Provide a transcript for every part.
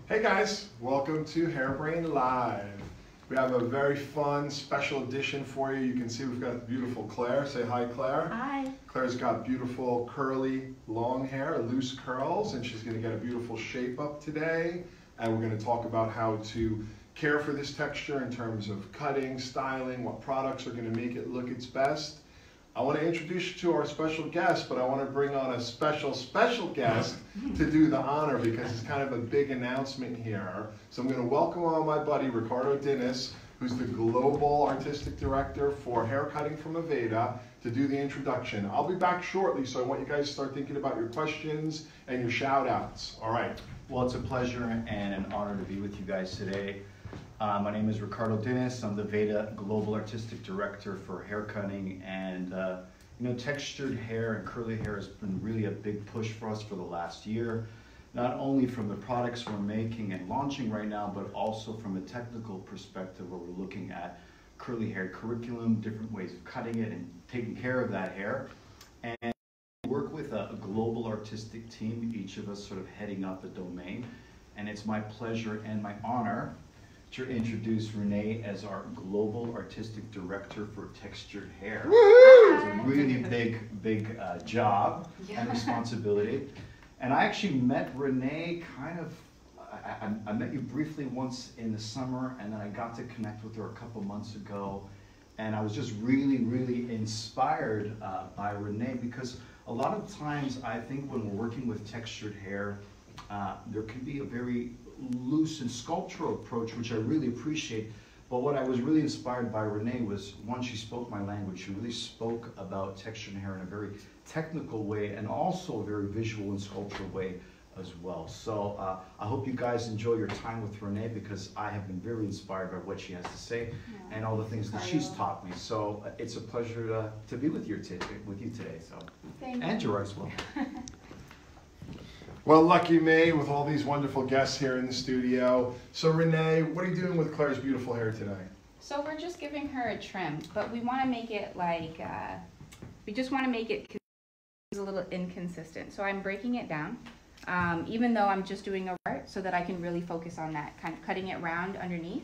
Hey guys, welcome to Hairbrain Live. We have a very fun special edition for you. You can see we've got beautiful Claire. Say hi, Claire. Hi. Claire's got beautiful curly long hair, loose curls, and she's going to get a beautiful shape up today. And we're going to talk about how to care for this texture in terms of cutting, styling, what products are going to make it look its best. I want to introduce you to our special guest, but I want to bring on a special guest to do the honor because it's kind of a big announcement here. So I'm going to welcome on my buddy Ricardo Dennis, who's the Global Artistic Director for Haircutting from Aveda, to do the introduction. I'll be back shortly, so I want you guys to start thinking about your questions and your shout outs. All right. Well, it's a pleasure and an honor to be with you guys today. My name is Ricardo Dennis. I'm the Aveda Global Artistic Director for haircutting, and textured hair and curly hair has been really a big push for us for the last year, not only from the products we're making and launching right now, but also from a technical perspective where we're looking at curly hair curriculum, different ways of cutting it and taking care of that hair. And we work with a global artistic team, each of us sort of heading up a domain, and it's my pleasure and my honor to introduce Renee as our Global Artistic Director for Textured Hair. It's a really big job and responsibility. And I actually met Renee I met you briefly once in the summer, and then I got to connect with her a couple months ago. And I was just really inspired by Renee, because a lot of times I think when we're working with textured hair, there can be a very loose and sculptural approach, which I really appreciate. But what I was really inspired by Renee was, one, she spoke my language. She really spoke about texture and hair in a very technical way, and also a very visual and sculptural way as well. So I hope you guys enjoy your time with Renee, because I have been very inspired by what she has to say and all the things that she's taught me. So it's a pleasure to be with you today. So Thank and you. Gerard as well. Well, lucky me with all these wonderful guests here in the studio. So Renee, what are you doing with Claire's beautiful hair today? So we're just giving her a trim, but we want to make it like, we just want to make it a little inconsistent. So I'm breaking it down, even though I'm just doing a part, so that I can really focus on that, kind of cutting it round underneath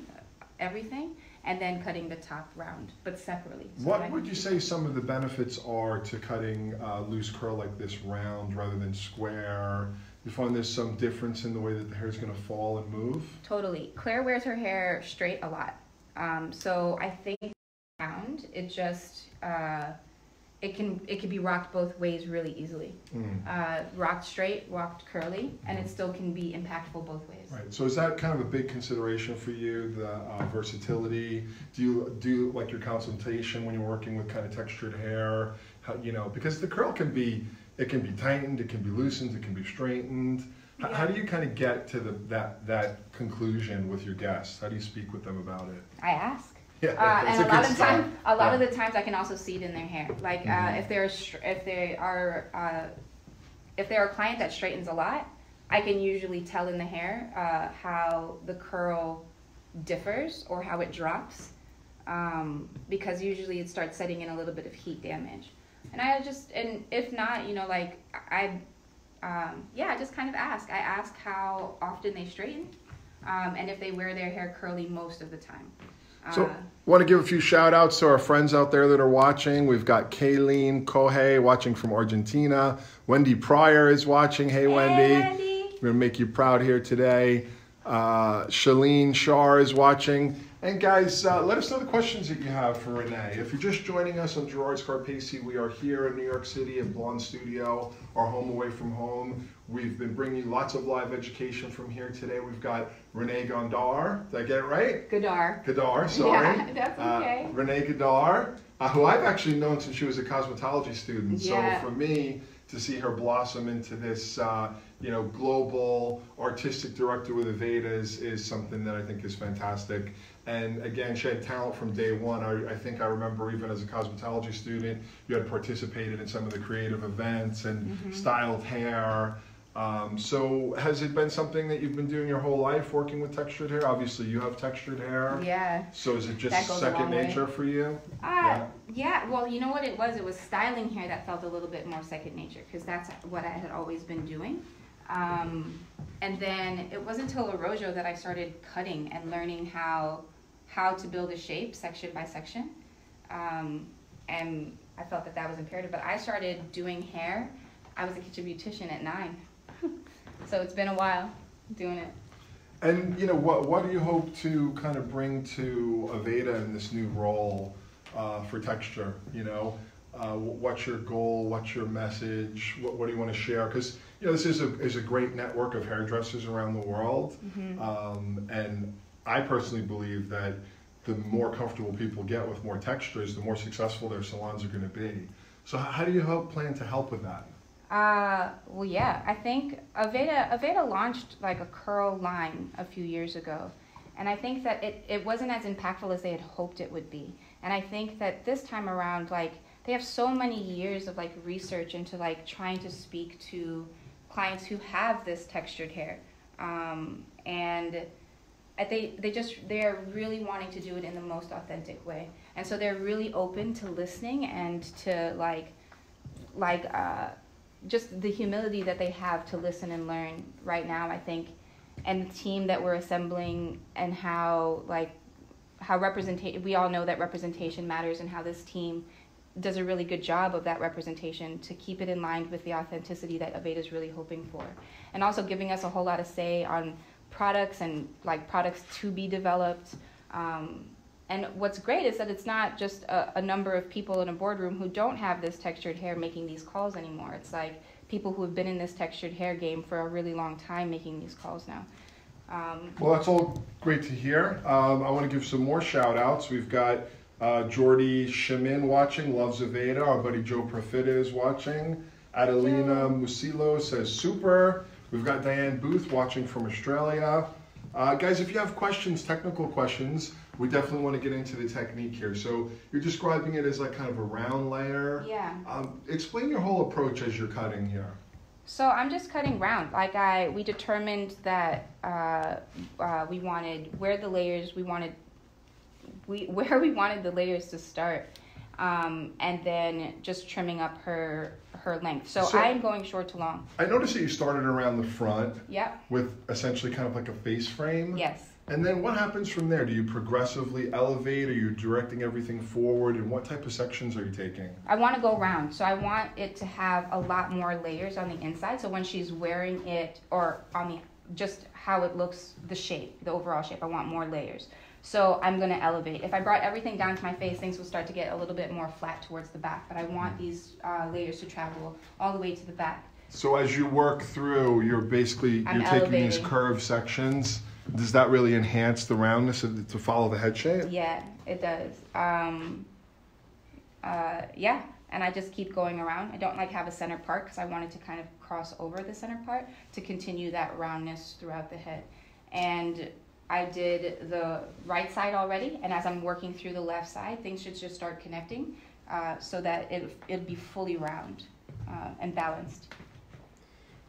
everything, and then cutting the top round, but separately. So what would you say some of the benefits are to cutting loose curl like this round rather than square? You find there's some difference in the way that the hair is going to fall and move? Totally. Claire wears her hair straight a lot. So I think round, it just, it can be rocked both ways really easily. Rocked straight, rocked curly, and it still can be impactful both ways. Right. So is that kind of a big consideration for you, the versatility? Do you do like your consultation when you're working with kind of textured hair? How, because the curl can be, it can be tightened, it can be loosened, it can be straightened. Yeah. How do you kind of get to that conclusion with your guests? How do you speak with them about it? I ask. Yeah, And a lot of the times I can also see it in their hair. Like if they are a client that straightens a lot, I can usually tell in the hair how the curl differs or how it drops, because usually it starts setting in a little bit of heat damage. And if not, I just kind of ask. I ask how often they straighten, and if they wear their hair curly most of the time. So I want to give a few shout outs to our friends out there that are watching. We've got Kayleen Kohei watching from Argentina. Wendy Pryor is watching. Hey Wendy. Wendy. We're going to make you proud here today. Shalene Shar is watching. And guys, let us know the questions that you have for Renee. If you're just joining us on Gerard Scarpacey, we are here in New York City at Blonde Studio, our home away from home. We've been bringing you lots of live education from here today. We've got Renee Gondar. Did I get it right? Gadar, sorry. Yeah, that's okay. Renee Gadar, who I've actually known since she was a cosmetology student. Yeah. So for me to see her blossom into this, global artistic director with Aveda is something that I think is fantastic. And again, she had talent from day one. I think I remember even as a cosmetology student, you had participated in some of the creative events and styled hair. So has it been something that you've been doing your whole life, working with textured hair? Obviously you have textured hair. Yeah. So is it just second nature for you? Yeah, well, you know what it was? It was styling hair that felt a little bit more second nature, because that's what I had always been doing. And then it wasn't until Arrojo that I started cutting and learning how to build a shape section by section. And I felt that was imperative. But I started doing hair. I was a kitchen beautician at 9. So it's been a while doing it. And what do you hope to kind of bring to Aveda in this new role for texture? What's your goal? What's your message? What do you want to share? Because this is a great network of hairdressers around the world, and I personally believe that the more comfortable people get with more textures, the more successful their salons are going to be. So how do you plan to help with that? Well, yeah, I think Aveda launched like a curl line a few years ago. And I think that it wasn't as impactful as they had hoped it would be. And I think that this time around, like, they have so many years of like research into like trying to speak to clients who have this textured hair. And they're really wanting to do it in the most authentic way. And so they're really open to listening and to just the humility that they have to listen and learn right now, I think, and the team that we're assembling and how we all know that representation matters, and how this team does a really good job of that representation to keep it in line with the authenticity that Aveda is really hoping for. And also giving us a whole lot of say on products and like products to be developed. And what's great is that it's not just a number of people in a boardroom who don't have this textured hair making these calls anymore. It's like people who have been in this textured hair game for a really long time making these calls now. Well, that's all great to hear. I want to give some more shout outs. We've got Jordy Shamin watching, loves Aveda. Our buddy Joe Profita is watching. Adelina Musilo says super. We've got Diane Booth watching from Australia. Guys, if you have questions, technical questions, we definitely want to get into the technique here. So you're describing it as like kind of a round layer. Yeah. Explain your whole approach as you're cutting here. So I'm just cutting round. We determined that we wanted where we wanted the layers to start, and then just trimming up her length. So I'm going short to long. I noticed that you started around the front. Yep. With essentially kind of like a face frame. Yes. And then what happens from there? Do you progressively elevate? Are you directing everything forward? And what type of sections are you taking? I want to go round. So I want it to have a lot more layers on the inside. So when she's wearing it, or on just how it looks, the shape, the overall shape, I want more layers. So I'm going to elevate. If I brought everything down to my face, things will start to get a little bit more flat towards the back. But I want these layers to travel all the way to the back. So as you work through, you're taking these curved sections. Does that really enhance the roundness to follow the head shape? Yeah, it does. Yeah, and I just keep going around. I don't have a center part because I wanted to kind of cross over the center part to continue that roundness throughout the head. And I did the right side already, and as I'm working through the left side, things should just start connecting so that it'll be fully round and balanced.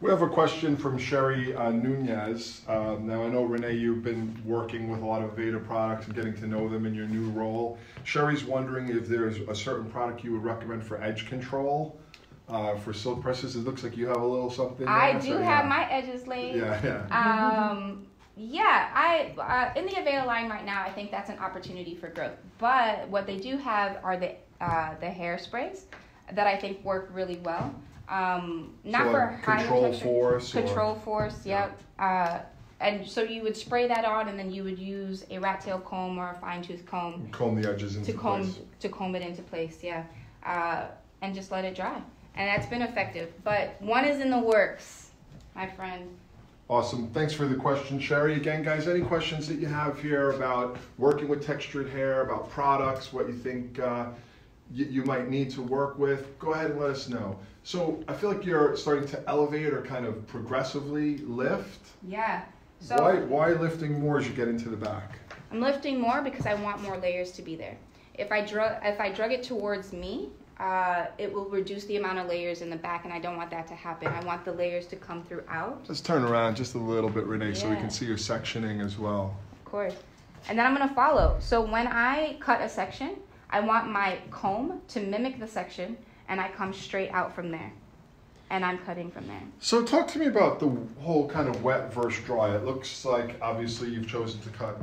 We have a question from Sherry Nunez. Now, I know, Renee, you've been working with a lot of Aveda products and getting to know them in your new role. Sherry's wondering if there's a certain product you would recommend for edge control for silk presses. It looks like you have a little something there. I do have my edges laid. Yeah. Yeah, in the Aveda line right now, I think that's an opportunity for growth. But what they do have are the hairsprays that I think work really well. Not for control force. Control force, yep. And so you would spray that on, and then you would use a rat tail comb or a fine tooth comb. Comb the edges into place. To comb it into place, yeah. And just let it dry. And that's been effective. But one is in the works, my friend. Awesome. Thanks for the question, Sherry. Again, guys, any questions that you have here about working with textured hair, about products, what you think you might need to work with, go ahead and let us know. So I feel like you're starting to elevate or kind of progressively lift. Yeah. So why lifting more as you get into the back? I'm lifting more because I want more layers to be there. If I drug it towards me, it will reduce the amount of layers in the back, and I don't want that to happen. I want the layers to come throughout. Let's turn around just a little bit, Renee, so we can see your sectioning as well. Of course. And then I'm going to follow. So when I cut a section, I want my comb to mimic the section, and I come straight out from there. and I'm cutting from there. So talk to me about the whole kind of wet versus dry. It looks like obviously you've chosen to cut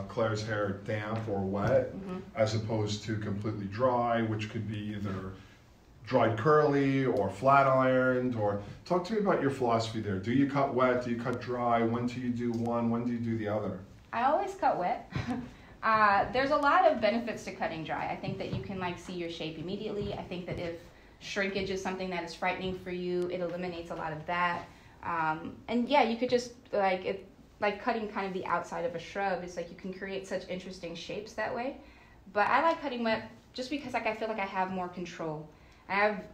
Claire's hair damp or wet, as opposed to completely dry, which could be either dried curly or flat ironed. Or talk to me about your philosophy there. Do you cut wet? Do you cut dry? When do you do one? When do you do the other? I always cut wet. There's a lot of benefits to cutting dry. I think that you can like see your shape immediately. I think that if shrinkage is something that is frightening for you, it eliminates a lot of that. And yeah, you could just like cutting kind of the outside of a shrub. It's like you can create such interesting shapes that way. But I like cutting wet just because like I feel like I have more control. I have,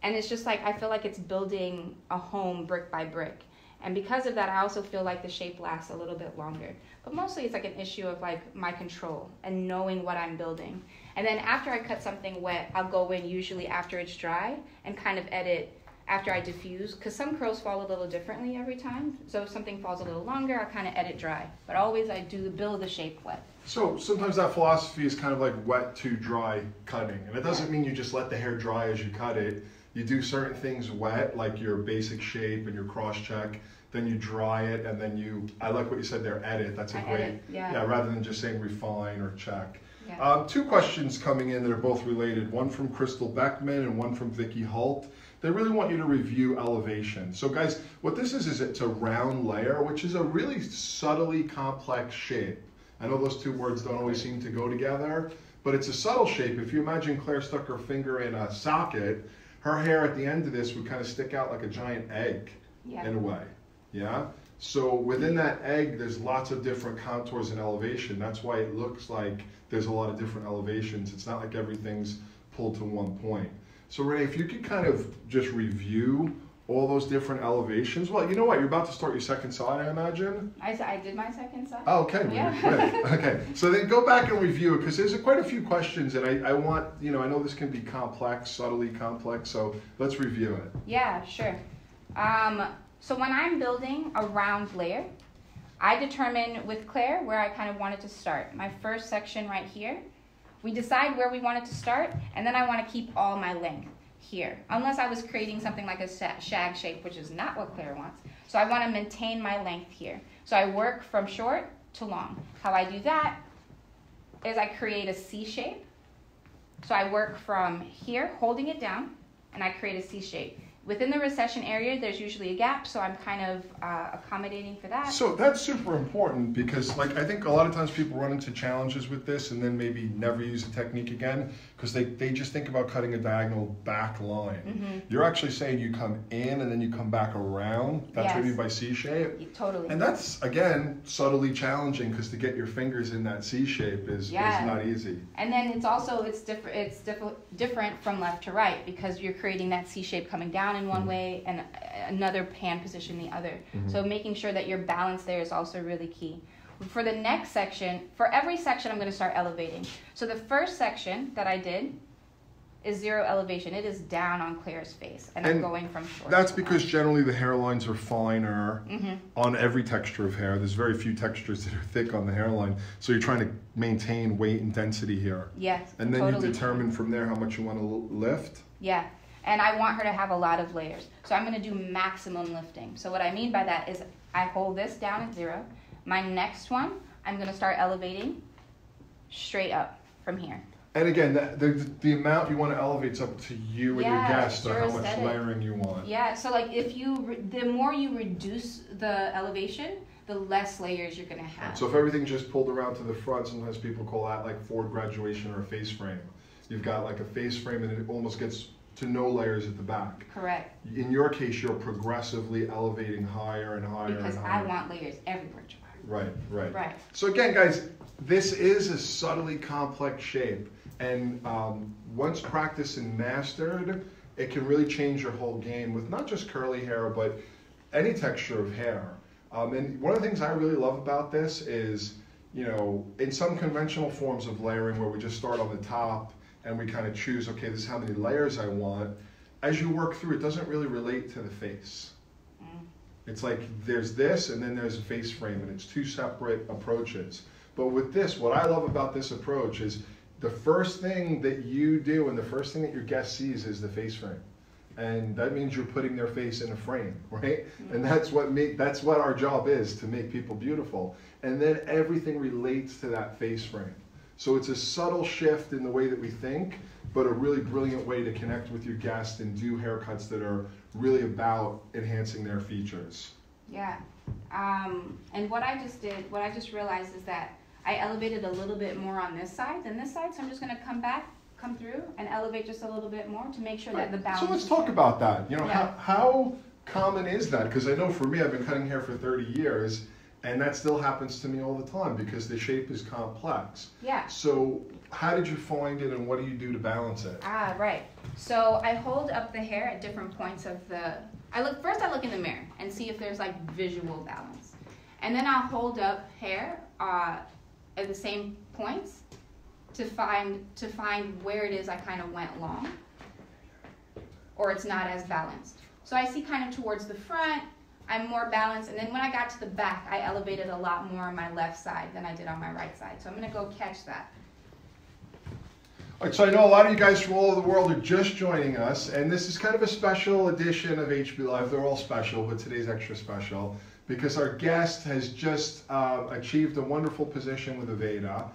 and it's just like I feel like it's building a home brick by brick. And because of that, I also feel like the shape lasts a little bit longer. But mostly it's like an issue of like my control and knowing what I'm building. And then after I cut something wet, I'll go in usually after it's dry and kind of edit after I diffuse. Because some curls fall a little differently every time. So if something falls a little longer, I'll kind of edit dry. But always I do build the shape wet. So sometimes that philosophy is kind of like wet to dry cutting. And it doesn't mean you just let the hair dry as you cut it. You do certain things wet, like your basic shape and your cross check. Then you dry it, and then you, I like what you said there, edit. That's a great, edit, yeah, rather than just saying refine or check. Yeah. Two questions coming in that are both related. One from Crystal Beckman and one from Vicky Holt. They really want you to review elevation. So guys, what this is it's a round layer, which is a really subtly complex shape. I know those two words don't always seem to go together, but it's a subtle shape. If you imagine Claire stuck her finger in a socket, her hair at the end of this would kind of stick out like a giant egg, in a way. Yeah? So within that egg, there's lots of different contours and elevation. That's why it looks like there's a lot of different elevations. It's not like everything's pulled to one point. So Renee, if you could kind of just review all those different elevations. Well, you know what? You're about to start your second side, I imagine. I did my second side. Oh, okay. Yeah. Okay. So then go back and review it, because there's quite a few questions, and I want, I know this can be complex, subtly complex, so let's review it. Yeah, sure. So when I'm building a round layer, I determine with Claire where I kind of wanted to start. My first section right here, we decide where we want it to start, and then I want to keep all my length here, unless I was creating something like a shag shape, which is not what Claire wants. So I want to maintain my length here. So I work from short to long. How I do that is I create a C shape. So I work from here, holding it down, and I create a C shape. Within the recession area, there's usually a gap, so I'm kind of accommodating for that. So that's super important, because I think a lot of times people run into challenges with this and then maybe never use the technique again, because they just think about cutting a diagonal back line. You're actually saying you come in and then you come back around. That's what you mean by C shape? Totally. And that's, again, subtly challenging, because to get your fingers in that C shape is not easy. And then it's different from left to right, because you're creating that C shape coming down in one way and another pan position the other. So making sure that your balance there is also really key. For the next section, for every section I'm going to start elevating. So the first section that I did is 0 elevation. It is down on Claire's face, and I'm going from short. That's because generally the hairlines are finer on every texture of hair. There's very few textures that are thick on the hairline, so you're trying to maintain weight and density here. Yes, and then you determine from there how much you want to lift. Yeah. And I want her to have a lot of layers. So I'm going to do maximum lifting. So what I mean by that is I hold this down at 0. My next one, I'm going to start elevating straight up from here. And again, the amount you want to elevate is up to you and your guest on how much layering you want. Yeah, so like the more you reduce the elevation, the less layers you're going to have. So if everything just pulled around to the front, sometimes people call that like forward graduation or a face frame. You've got like a face frame and it almost gets to no layers at the back. Correct. In your case, you're progressively elevating higher and higher and higher. Because I want layers everywhere, Jabbar. Right. So again, guys, this is a subtly complex shape. And once practiced and mastered, it can really change your whole game with not just curly hair, but any texture of hair. And one of the things I really love about this is, in some conventional forms of layering where we just start on the top and we kind of choose, okay, this is how many layers I want. As you work through, it doesn't really relate to the face. It's like there's this and then there's a face frame, and it's two separate approaches. But with this, what I love about this approach is the first thing that you do and the first thing that your guest sees is the face frame. and that means you're putting their face in a frame, right? And that's what our job is, to make people beautiful. And then everything relates to that face frame. So it's a subtle shift in the way that we think, but a really brilliant way to connect with your guest and do haircuts that are really about enhancing their features. Yeah. And what I just realized is that I elevated a little bit more on this side than this side, so I'm just going to come through and elevate just a little bit more to make sure that the balance. So let's talk about that. You know, Yeah. how common is that? Because I know for me, I've been cutting hair for 30 years, and that still happens to me all the time because the shape is complex. Yeah. So how did you find it, and what do you do to balance it? Right. So I hold up the hair at different points of the. I look in the mirror and see if there's like visual balance, and then I'll hold up hair at the same points to find where it is I kind of went long, or it's not as balanced. So I see kind of towards the front, I'm more balanced, and then when I got to the back, I elevated a lot more on my left side than I did on my right side. So I'm gonna go catch that. All right, so I know a lot of you guys from all over the world are just joining us, and this is kind of a special edition of HB Live. They're all special, but today's extra special because our guest has just achieved a wonderful position with Aveda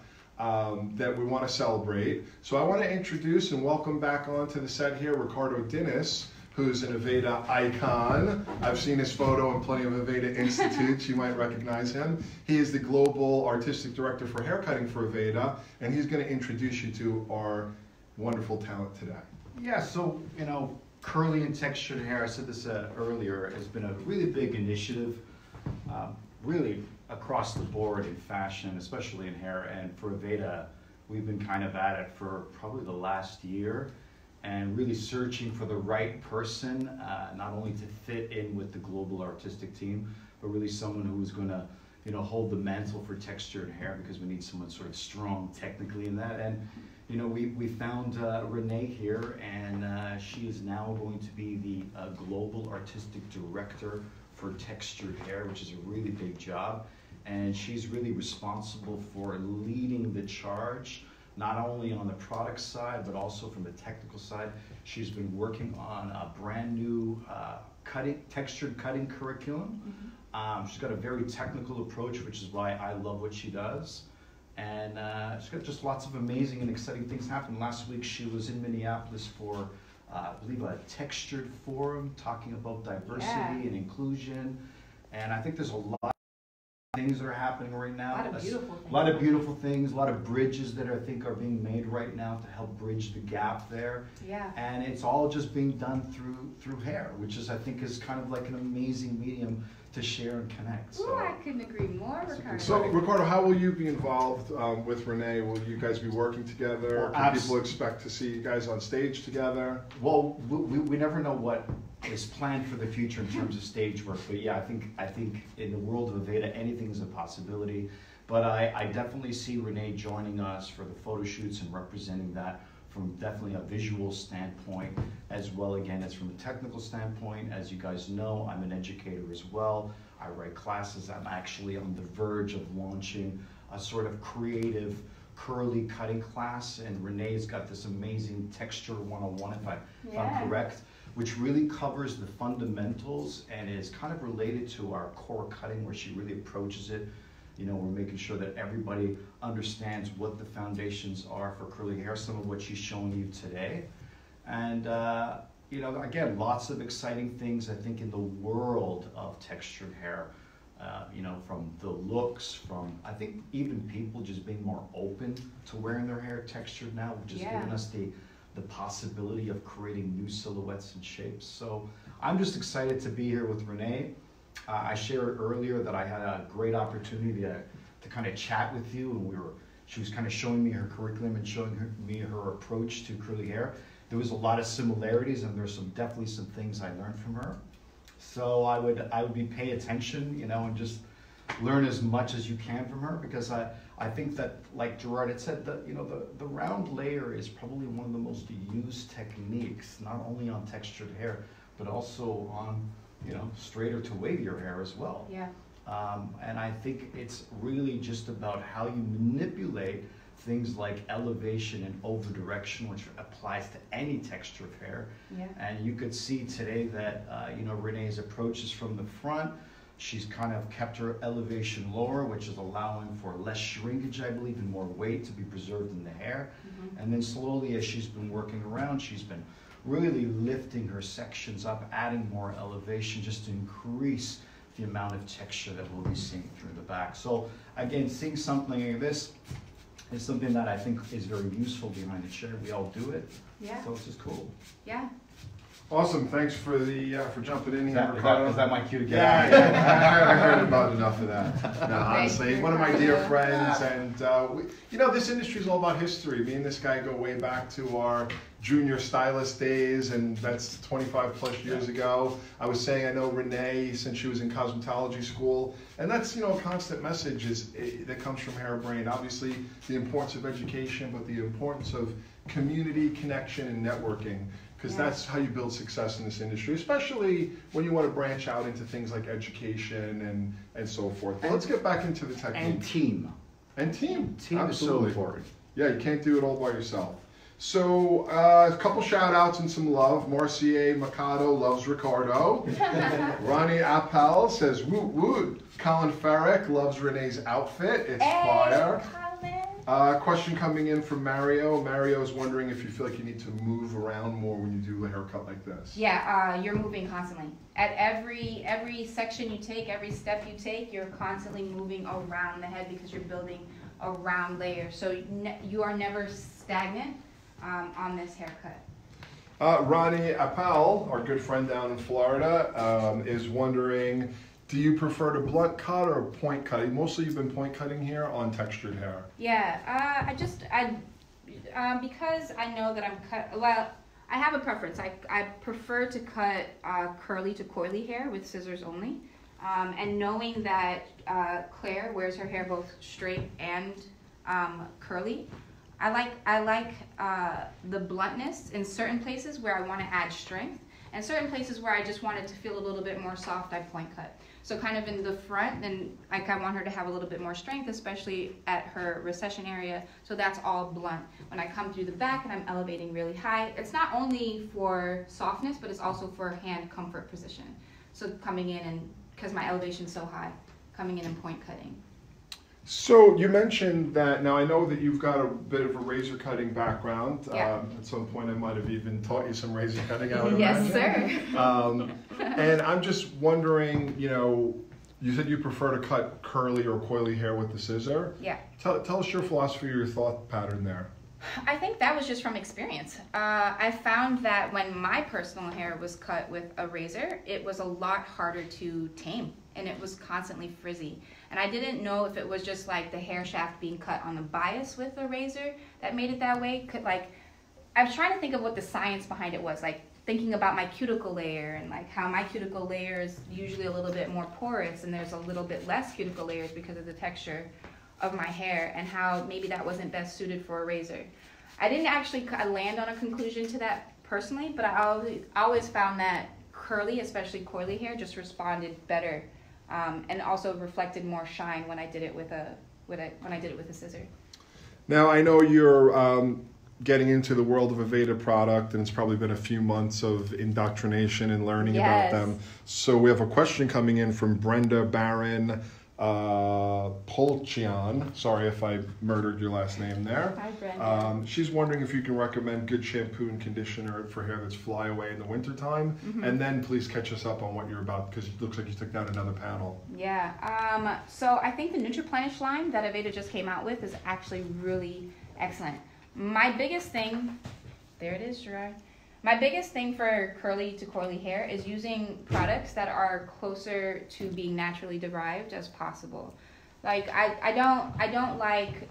that we want to celebrate. So I want to introduce and welcome back onto the set here Ricardo Dinnis, who's an Aveda icon. I've seen his photo in plenty of Aveda institutes. You might recognize him. He is the Global Artistic Director for Haircutting for Aveda, and he's going to introduce you to our wonderful talent today. Yeah, so, you know, curly and textured hair, I said this earlier, has been a really big initiative, really across the board in fashion, especially in hair. And for Aveda, we've been kind of at it for probably the last year, and really searching for the right person, not only to fit in with the global artistic team, but really someone who's going to, you know, hold the mantle for textured hair, because we need someone sort of strong technically in that. And you know, we found Renee here, and she is now going to be the global artistic director for textured hair, which is a really big job. And she's really responsible for leading the charge, not only on the product side, but also from the technical side. She's been working on a brand new textured cutting curriculum. Mm-hmm. She's got a very technical approach, which is why I love what she does. And she's got just lots of amazing and exciting things happening. Last week she was in Minneapolis for, I believe, a textured forum talking about diversity and inclusion. And I think there's a lot of things that are happening right now. A lot of beautiful things. A lot of beautiful things, a lot of bridges that I think are being made right now to help bridge the gap there. Yeah. And it's all just being done through hair, which is, I think, is kind of like an amazing medium to share and connect. So, I couldn't agree more, Ricardo. So, Ricardo, how will you be involved with Renee? Will you guys be working together? Can people expect to see you guys on stage together? Well, we never know what is planned for the future in terms of stage work, but yeah, I think in the world of Aveda, anything is a possibility. But I definitely see Renee joining us for the photo shoots and representing that from definitely a visual standpoint, as well, again, as from a technical standpoint. As you guys know, I'm an educator as well. I write classes. I'm actually on the verge of launching a sort of creative curly cutting class, and Renee's got this amazing Texture 101, if I'm correct, which really covers the fundamentals and is kind of related to our core cutting, where she really approaches it. You know, we're making sure that everybody understands what the foundations are for curly hair, some of what she's showing you today. And, you know, again, lots of exciting things, I think, in the world of textured hair. You know, from the looks, from, I think, even people just being more open to wearing their hair textured now, which has given us the possibility of creating new silhouettes and shapes. So I'm just excited to be here with Renee. I shared earlier that I had a great opportunity to kind of chat with you, and she was kind of showing me her curriculum and showing me her approach to curly hair. There was a lot of similarities, and there's definitely some things I learned from her. So I would be pay attention, you know, and just learn as much as you can from her, because I think that, like Gerard had said, that, you know, the round layer is probably one of the most used techniques, not only on textured hair, but also on, you know, straighter to wavier hair as well. Yeah. And I think it's really just about how you manipulate things like elevation and over direction, which applies to any texture of hair. Yeah. And you could see today that, Renee's approach is from the front. She's kind of kept her elevation lower, which is allowing for less shrinkage, I believe, and more weight to be preserved in the hair. And then slowly, as she's been working around, she's been really lifting her sections up, adding more elevation just to increase the amount of texture that we'll be seeing through the back. So again, seeing something like this is something that I think is very useful behind the chair. We all do it. Yeah. So it's just cool. Yeah. Awesome. Thanks for for jumping in here, Is Ricardo. that my cue to get Yeah, out? I heard about enough of that. No, honestly, one of my dear friends, and this industry is all about history. Me and this guy go way back to our junior stylist days, and that's 25 plus years ago. I was saying I know Renee since she was in cosmetology school, and that's a constant message that comes from Hairbrain. Obviously, the importance of education, but the importance of community connection and networking. Because that's how you build success in this industry, especially when you want to branch out into things like education and so forth. But let's get back into the technique. And team. And team. Team Absolutely. is so important. Yeah, you can't do it all by yourself. So a couple shout outs and some love. Marcier Mercado loves Ricardo. Ronnie Appel says woot woot. Colin Farrick loves Renee's outfit. It's fire. Question coming in from Mario. Mario is wondering if you feel like you need to move around more when you do a haircut like this. Yeah, you're moving constantly. At every section you take, every step you take, you're constantly moving around the head because you're building a round layer. So you are never stagnant on this haircut. Ronnie Appel, our good friend down in Florida, is wondering, do you prefer to blunt cut or point cutting? Mostly you've been point cutting here on textured hair. Yeah, because I know that I have a preference. I prefer to cut curly to coily hair with scissors only. And knowing that Claire wears her hair both straight and curly, I like the bluntness in certain places where I want to add strength, and certain places where I just want it to feel a little bit more soft, I point cut. So kind of in the front, then I want her to have a little bit more strength, especially at her recession area. So that's all blunt. When I come through the back and I'm elevating really high, it's not only for softness, but it's also for hand comfort position. So coming in, and because my elevation's so high, coming in and point cutting. So you mentioned that, now I know that you've got a bit of a razor cutting background. Yeah. At some point I might have even taught you some razor cutting, I would Yes, imagine. sir. And I'm just wondering, you said you prefer to cut curly or coily hair with the scissor. Yeah. Tell us your philosophy or your thought pattern there. I think that was just from experience. I found that when my personal hair was cut with a razor, it was a lot harder to tame, and it was constantly frizzy. And I didn't know if it was just like the hair shaft being cut on the bias with a razor that made it that way. I was trying to think of what the science behind it was, like thinking about my cuticle layer and like how my cuticle layer is usually a little bit more porous and there's a little bit less cuticle layers because of the texture of my hair, and how maybe that wasn't best suited for a razor. I didn't actually land on a conclusion to that personally, but I always found that curly, especially coily hair, just responded better, and also reflected more shine when I did it with a scissor. Now I know you're getting into the world of a Veda product, and it's probably been a few months of indoctrination and learning about them. So we have a question coming in from Brenda Barron Polchian. Sorry if I murdered your last name there. Hi, Brenda. She's wondering if you can recommend good shampoo and conditioner for hair that's fly away in the wintertime. And then please catch us up on what you're about, because it looks like you took down another panel. Yeah, so I think the Nutri line that Aveda just came out with is actually really excellent. My biggest thing, there it is, Gerard. My biggest thing for curly to coily hair is using products that are closer to being naturally derived as possible. Like I don't like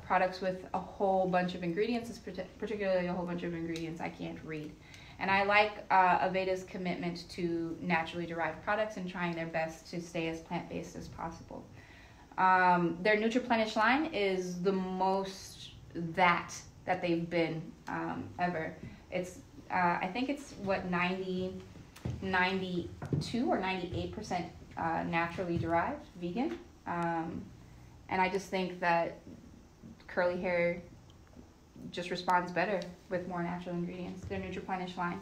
products with a whole bunch of ingredients, particularly a whole bunch of ingredients I can't read. And I like Aveda's commitment to naturally derived products and trying their best to stay as plant-based as possible. Their Nutri line is the most that they've been ever. It's I think it's what 92 or 98% naturally derived, vegan, and I just think that curly hair just responds better with more natural ingredients. Their Nutri line.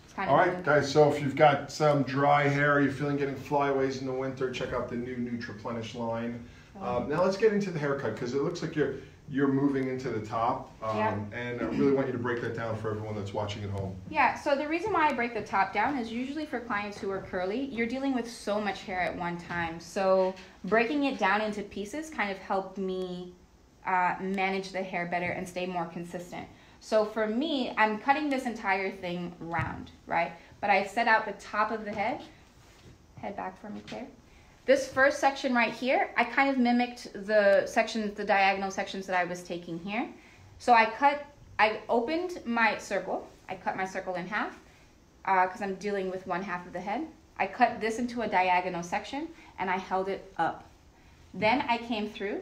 It's kind of all right, guys, so if you've got some dry hair, you're feeling getting flyaways in the winter, check out the new Nutri line. Now let's get into the haircut, because it looks like you're moving into the top, and I really want you to break that down for everyone that's watching at home. Yeah, so the reason why I break the top down is usually for clients who are curly, you're dealing with so much hair at one time. So breaking it down into pieces kind of helped me manage the hair better and stay more consistent. So for me, I'm cutting this entire thing round, right? But I set out the top of the head back for me, Claire. This first section right here, I kind of mimicked the diagonal sections that I was taking here. So I opened my circle. I cut my circle in half because I'm dealing with one half of the head. I cut this into a diagonal section and I held it up. Then I came through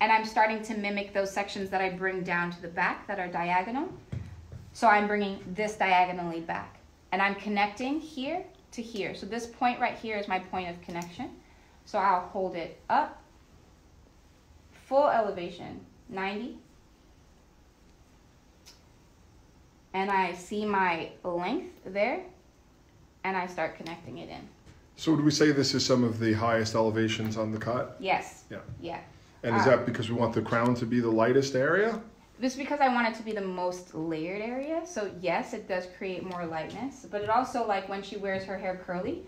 and I'm starting to mimic those sections that I bring down to the back that are diagonal. So I'm bringing this diagonally back and I'm connecting here to here. So this point right here is my point of connection. So I'll hold it up, full elevation, 90. And I see my length there, and I start connecting it in. So would we say this is some of the highest elevations on the cut? Yes. Yeah. Yeah. And is that because we want the crown to be the lightest area? This is because I want it to be the most layered area. So yes, it does create more lightness, but it also, like when she wears her hair curly,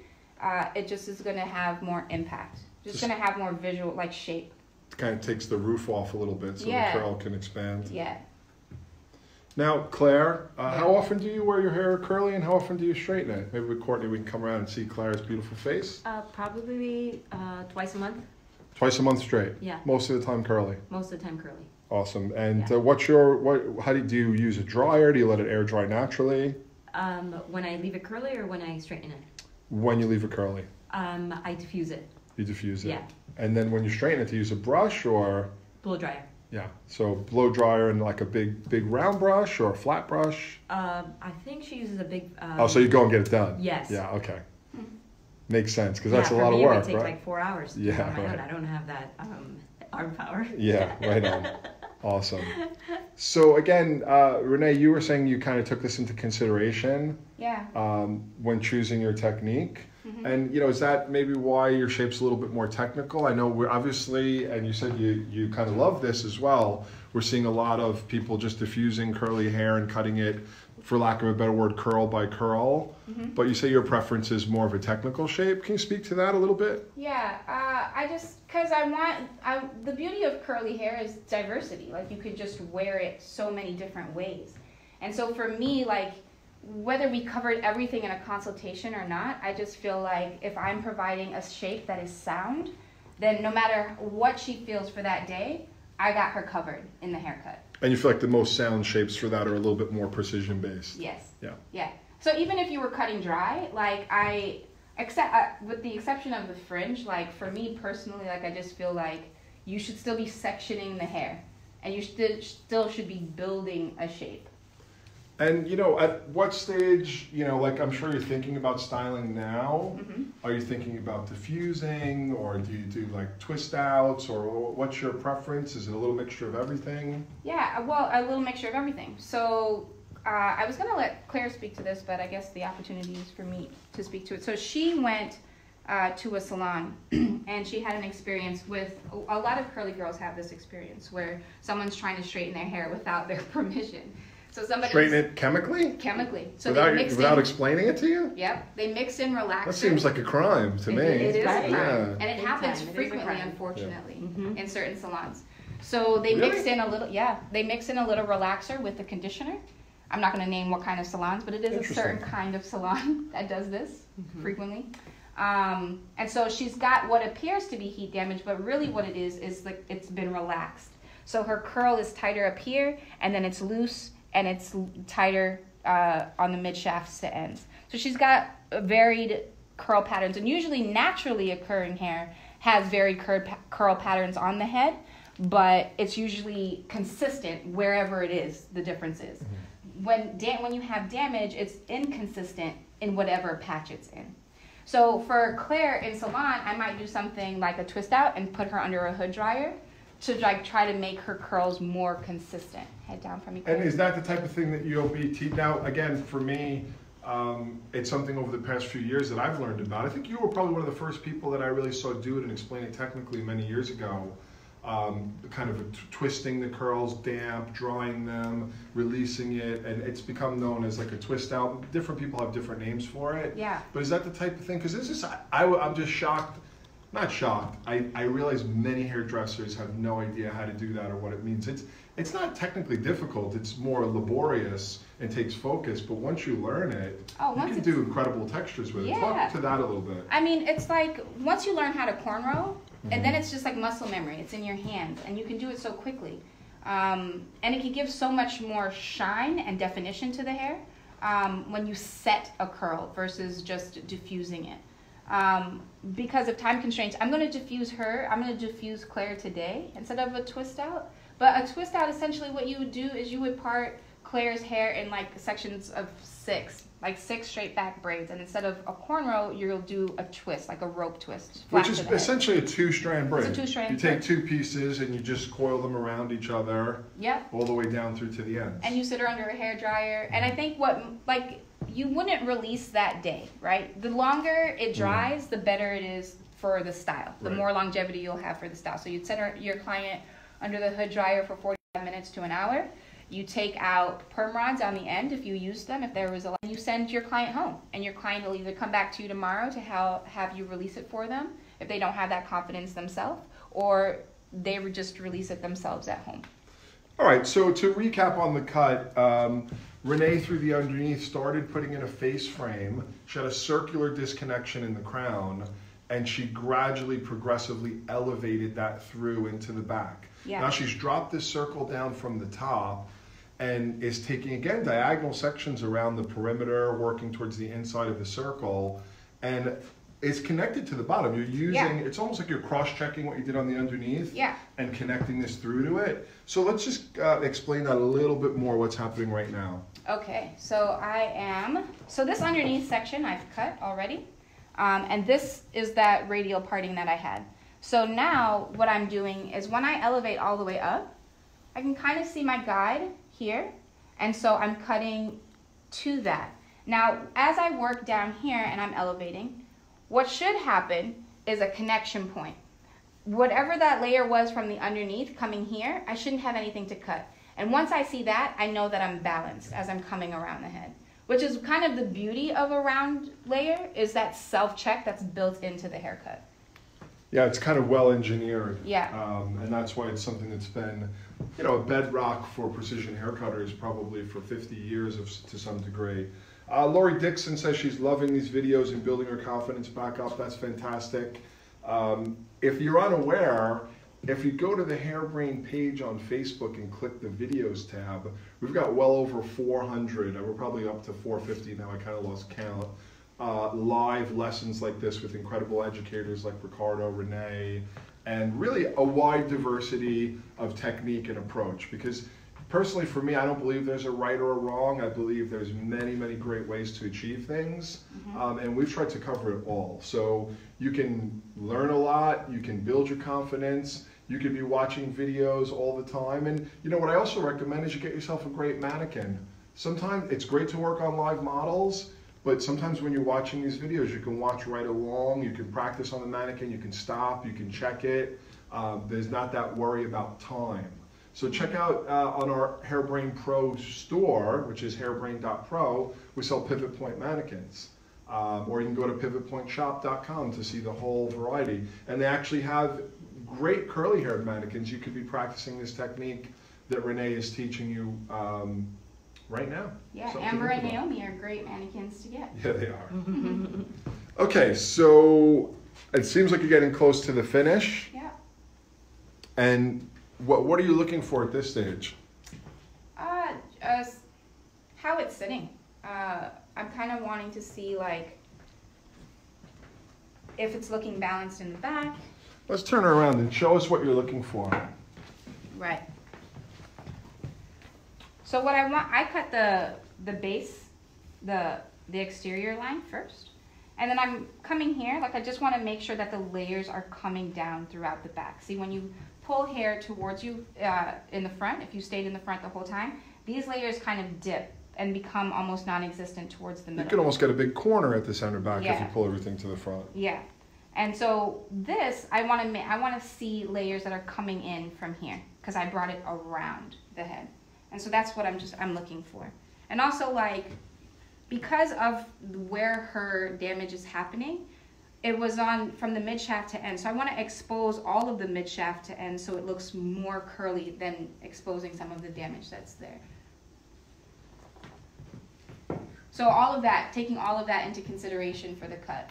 it just is going to have more impact. Just going to have more visual, like, shape. It kind of takes the roof off a little bit so the curl can expand. Yeah. Now, Claire, how often do you wear your hair curly and how often do you straighten it? Maybe with Courtney we can come around and see Claire's beautiful face. Probably twice a month. Twice a month straight? Yeah. Most of the time curly? Most of the time curly. Awesome. And how do you use a dryer? Do you let it air dry naturally? When I leave it curly or when I straighten it? When you leave it curly? I diffuse it. You diffuse it? Yeah. And then when you straighten it, do you use a brush or? Blow dryer. Yeah. So blow dryer and like a big round brush or a flat brush? I think she uses a big... so you go and get it done? Yes. Yeah, okay. Makes sense, because that's a lot for of me, work, it would take right? like 4 hours to do it on my own. I don't have that arm power. Yeah, right on. Awesome. So again, Renee, you were saying you kind of took this into consideration when choosing your technique. Mm-hmm. And, is that maybe why your shape's a little bit more technical? I know we're obviously, and you said you kind of love this as well, we're seeing a lot of people just diffusing curly hair and cutting it, for lack of a better word, curl by curl. Mm-hmm. But you say your preference is more of a technical shape. Can you speak to that a little bit? Yeah, because the beauty of curly hair is diversity. Like, you could just wear it so many different ways. And so for me, like, whether we covered everything in a consultation or not, I just feel like if I'm providing a shape that is sound, then no matter what she feels for that day, I got her covered in the haircut. And you feel like the most sound shapes for that are a little bit more precision based? Yes. Yeah. Yeah. So even if you were cutting dry, like with the exception of the fringe, like for me personally, like I just feel like you should still be sectioning the hair, and you still should be building a shape. And, at what stage, like I'm sure you're thinking about styling now. Mm-hmm. Are you thinking about diffusing, or do you do like twist outs, or what's your preference? Is it a little mixture of everything? Yeah, well, a little mixture of everything. So I was going to let Claire speak to this, but I guess the opportunity is for me to speak to it. So she went to a salon and she had an experience with, a lot of curly girls have this experience where someone's trying to straighten their hair without their permission. So somebody straighten it chemically? Chemically. So without explaining it to you? Yep. They mix in relaxer. That seems like a crime to me. It is right. a crime. Yeah. And it happens frequently, unfortunately, mm-hmm. in certain salons. So they mix in a little, relaxer with the conditioner. I'm not going to name what kind of salons, but it is a certain kind of salon that does this frequently. And so she's got what appears to be heat damage, but really what it is like it's been relaxed. So her curl is tighter up here, and then it's loose, and it's tighter on the mid shafts to ends. So she's got varied curl patterns, and usually naturally occurring hair has varied curl patterns on the head, but it's usually consistent wherever it is, the difference is. Mm-hmm. When you have damage, it's inconsistent in whatever patch it's in. So for Claire in salon, I might do something like a twist out and put her under a hood dryer to like try to make her curls more consistent. Head down from me. And is that the type of thing that you'll be now? Again, for me, it's something over the past few years that I've learned about. I think you were probably one of the first people that I really saw do it and explain it technically many years ago. Kind of twisting the curls, damp, drying them, releasing it, and it's become known as like a twist out. Different people have different names for it. Yeah. But is that the type of thing? Because this is, I'm just shocked. Not shocked. I realize many hairdressers have no idea how to do that or what it means. It's not technically difficult. It's more laborious and takes focus. But once you learn it, you can do incredible textures with it. Talk to that a little bit. I mean, it's like once you learn how to cornrow, and then it's just like muscle memory. It's in your hands, and you can do it so quickly. And it can give so much more shine and definition to the hair when you set a curl versus just diffusing it. Because of time constraints, I'm going to diffuse Claire today instead of a twist out. But a twist out, essentially what you would do is you would part Claire's hair in like sections of 6, like 6 straight back braids. And instead of a cornrow, you'll do a twist, like a rope twist. Which is essentially a 2-strand braid. It's a 2-strand braid. You take 2 pieces and you just coil them around each other. Yep. All the way down through to the ends. And you sit her under a hair dryer. And I think you wouldn't release that day, right? The longer it dries, the better it is for the style. The more longevity you'll have for the style. So you'd set your client under the hood dryer for 45 minutes to an hour. You take out perm rods on the end if you use them, if there was a lot. You send your client home, and your client will either come back to you tomorrow to have you release it for them if they don't have that confidence themselves, or they would just release it themselves at home. All right, so to recap on the cut, Renee, through the underneath, started putting in a face frame. She had a circular disconnection in the crown, and she gradually, progressively elevated that through into the back. Yeah. Now she's dropped this circle down from the top and is taking, again, diagonal sections around the perimeter, working towards the inside of the circle, and it's connected to the bottom. You're using, it's almost like you're cross-checking what you did on the underneath and connecting this through to it. So let's just explain that a little bit more, what's happening right now. Okay, so so this underneath section I've cut already, and this is that radial parting that I had. So now what I'm doing is when I elevate all the way up, I can kind of see my guide here, and so I'm cutting to that. Now, as I work down here and I'm elevating, what should happen is a connection point. Whatever that layer was from the underneath coming here, I shouldn't have anything to cut. And once I see that, I know that I'm balanced as I'm coming around the head, which is kind of the beauty of a round layer, is that self-check that's built into the haircut. Yeah, it's kind of well engineered. Yeah. And that's why it's something that's been, a bedrock for precision hair cutters probably for 50 years to some degree. Lori Dixon says she's loving these videos and building her confidence back up. That's fantastic. If you're unaware, if you go to the Hairbrain page on Facebook and click the videos tab, we've got well over 400, and we're probably up to 450 now, I kind of lost count, live lessons like this with incredible educators like Ricardo, Renee, and really a wide diversity of technique and approach. Because personally for me, I don't believe there's a right or a wrong. I believe there's many, many great ways to achieve things. And we've tried to cover it all. So you can learn a lot, you can build your confidence, you could be watching videos all the time. And what I also recommend is you get yourself a great mannequin. Sometimes it's great to work on live models, but sometimes when you're watching these videos, you can watch right along, you can practice on the mannequin, you can stop, you can check it. There's not that worry about time. So check out on our Hairbrain Pro store, which is hairbrain.pro, we sell pivot point mannequins. Or you can go to pivotpointshop.com to see the whole variety. And they actually have great curly haired mannequins. You could be practicing this technique that Renee is teaching you right now. Yeah, Amber and Naomi are great mannequins to get. Yeah, they are. Okay, so it seems like you're getting close to the finish. Yeah. And what are you looking for at this stage? How it's sitting. I'm kind of wanting to see if it's looking balanced in the back. Let's turn her around and show us what you're looking for. Right. So what I cut the base, the exterior line first, And then I'm coming here, like I just want to make sure that the layers are coming down throughout the back. See, when you pull hair towards you in the front, if you stayed in the front the whole time, these layers kind of dip and become almost non-existent towards the middle. You can almost get a big corner at the center back if Yeah. you pull everything to the front. Yeah. And so this, I want to see layers that are coming in from here because I brought it around the head. And so that's what I'm looking for. And also, like, because of where her damage is happening, it was on from the mid shaft to end. So I want to expose all of the mid shaft to end so it looks more curly than exposing some of the damage that's there. So all of that, taking all of that into consideration for the cut.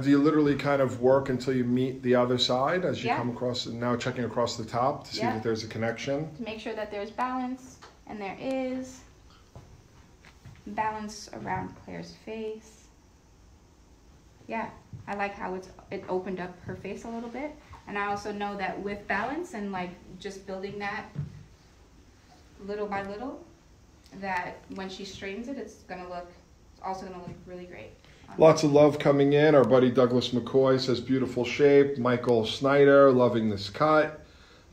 Do you literally kind of work until you meet the other side as you Yeah. come across, and now checking across the top to see Yeah. that there's a connection? To make sure that there's balance, and there is balance around Claire's face. Yeah, I like how it opened up her face a little bit. And I also know that with balance and like just building that little by little, that when she straightens it, it's also gonna look really great. Lots of love coming in. Our buddy Douglas McCoy says beautiful shape. Michael Snyder, loving this cut.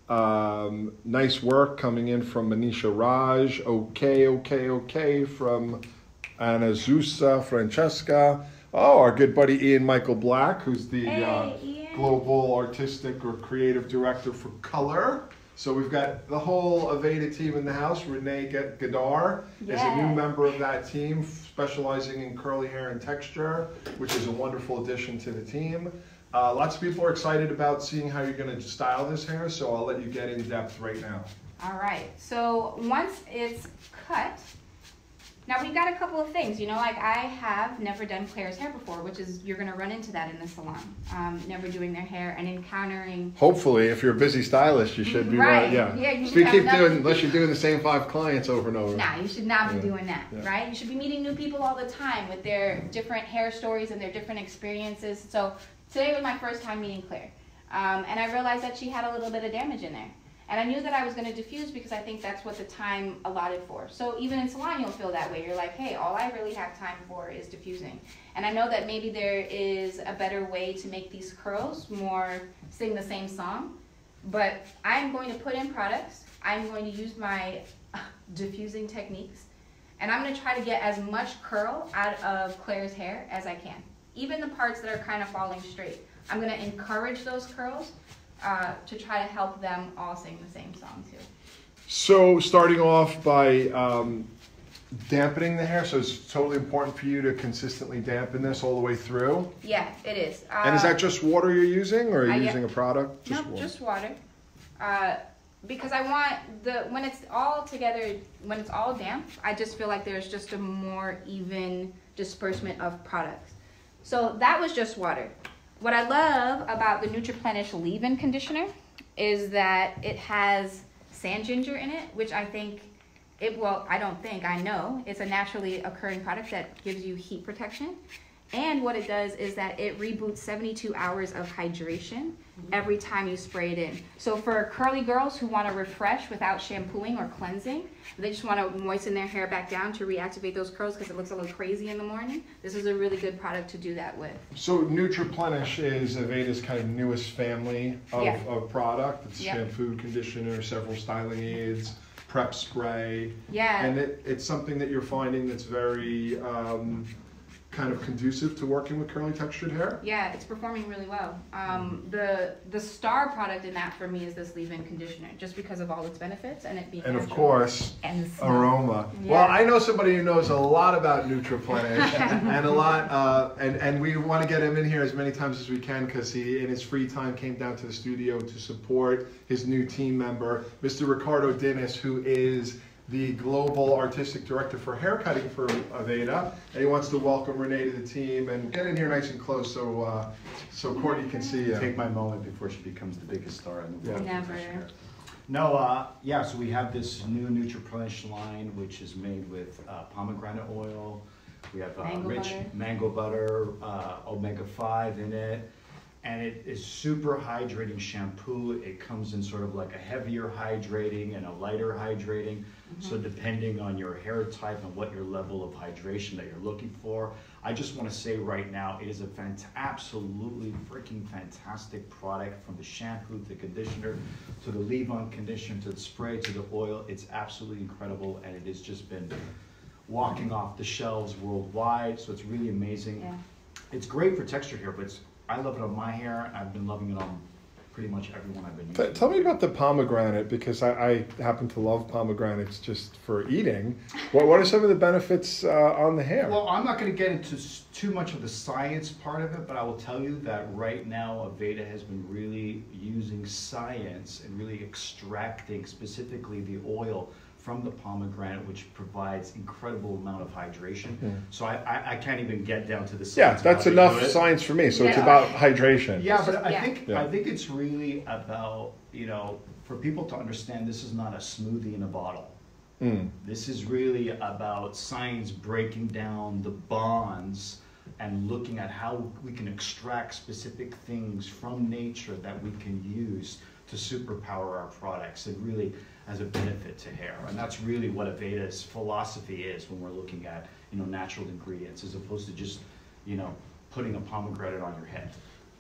Nice work coming in from Manisha Raj. Okay from Anazusa Francesca. Oh, our good buddy Ian Michael Black, who's the Ian. global artistic or creative director for color. So we've got the whole Aveda team in the house. Renee Gadar is a new Yes. member of that team, specializing in curly hair and texture, which is a wonderful addition to the team. Lots of people are excited about seeing how you're going to style this hair, so I'll let you get in depth right now. All right, so once it's cut, now we've got a couple of things, you know, like I have never done Claire's hair before, which is, you're gonna run into that in the salon. Never doing their hair and encountering. Hopefully, if you're a busy stylist, you should be Right. right. Yeah. Yeah, you If should you have keep enough- doing, unless you're doing the same 5 clients over and over. Nah, you should not be Yeah. doing that, Yeah. right? You should be meeting new people all the time with their different hair stories and their different experiences. So today was my first time meeting Claire. And I realized that she had a little bit of damage in there. And I knew that I was going to diffuse because I think that's what the time allotted for. So even in salon, you'll feel that way. You're like, hey, all I really have time for is diffusing. And I know that maybe there is a better way to make these curls more sing the same song. But I'm going to put in products. I'm going to use my diffusing techniques. And I'm going to try to get as much curl out of Claire's hair as I can. Even the parts that are kind of falling straight. I'm going to encourage those curls to try to help them all sing the same song too. So starting off by dampening the hair, so it's totally important for you to consistently dampen this all the way through. Yeah, it is. And is that just water you're using, or are you yeah. using a product? No, water. just water. Because I want when it's all together, when it's all damp, I just feel like there's just a more even disbursement of products. So that was just water. What I love about the Nutri leave-in conditioner is that it has sand ginger in it, which I think I know it's a naturally occurring product that gives you heat protection. And what it does is that it reboots 72 hours of hydration every time you spray it in. So for curly girls who want to refresh without shampooing or cleansing, they just want to moisten their hair back down to reactivate those curls because it looks a little crazy in the morning. This is a really good product to do that with. So Nutri is Aveda's kind of newest family of product. It's shampoo, conditioner, several styling aids, prep spray. Yeah. And it's something that you're finding that's very kind of conducive to working with curly textured hair? Yeah, it's performing really well. The star product in that for me is this leave-in conditioner, just because of all its benefits and it being And of natural. course, and the smell. aroma. Yeah. Well, I know somebody who knows a lot about Nutriplenish and a lot, and we want to get him in here as many times as we can because he, in his free time, came down to the studio to support his new team member, Mr. Ricardo Dinnis, who is the global artistic director for haircutting for Aveda, and he wants to welcome Renee to the team and get in here nice and close so Courtney can see you. Take my moment before she becomes the biggest star in the world. Never. No, yeah, so we have this new Nutri line, which is made with pomegranate oil. We have Mango rich butter. mango butter, omega-5 in it. and it is super hydrating shampoo. It comes in sort of like a heavier hydrating and a lighter hydrating. So depending on your hair type and what your level of hydration that you're looking for, I just want to say right now, it is a absolutely freaking fantastic product, from the shampoo to the conditioner to the leave-on conditioner to the spray to the oil. It's absolutely incredible, and it has just been walking off the shelves worldwide. So it's really amazing. Yeah. It's great for textured hair, but I love it on my hair. I've been loving it on pretty much everyone I've been using. Tell me about the pomegranate, because I happen to love pomegranates just for eating. What are some of the benefits on the hair? Well, I'm not going to get into too much of the science part of it, but I will tell you that right now Aveda has been really using science and really extracting specifically the oil from the pomegranate, which provides incredible amount of hydration. So I can't even get down to the science. Yeah, that's enough science for me. So it's about hydration. Yeah, but I think it's really about, you know, for people to understand, this is not a smoothie in a bottle. This is really about science breaking down the bonds and looking at how we can extract specific things from nature that we can use to superpower our products and really as a benefit to hair. And that's really what Aveda's philosophy is when we're looking at, you know, natural ingredients, as opposed to just, you know, putting a pomegranate on your head.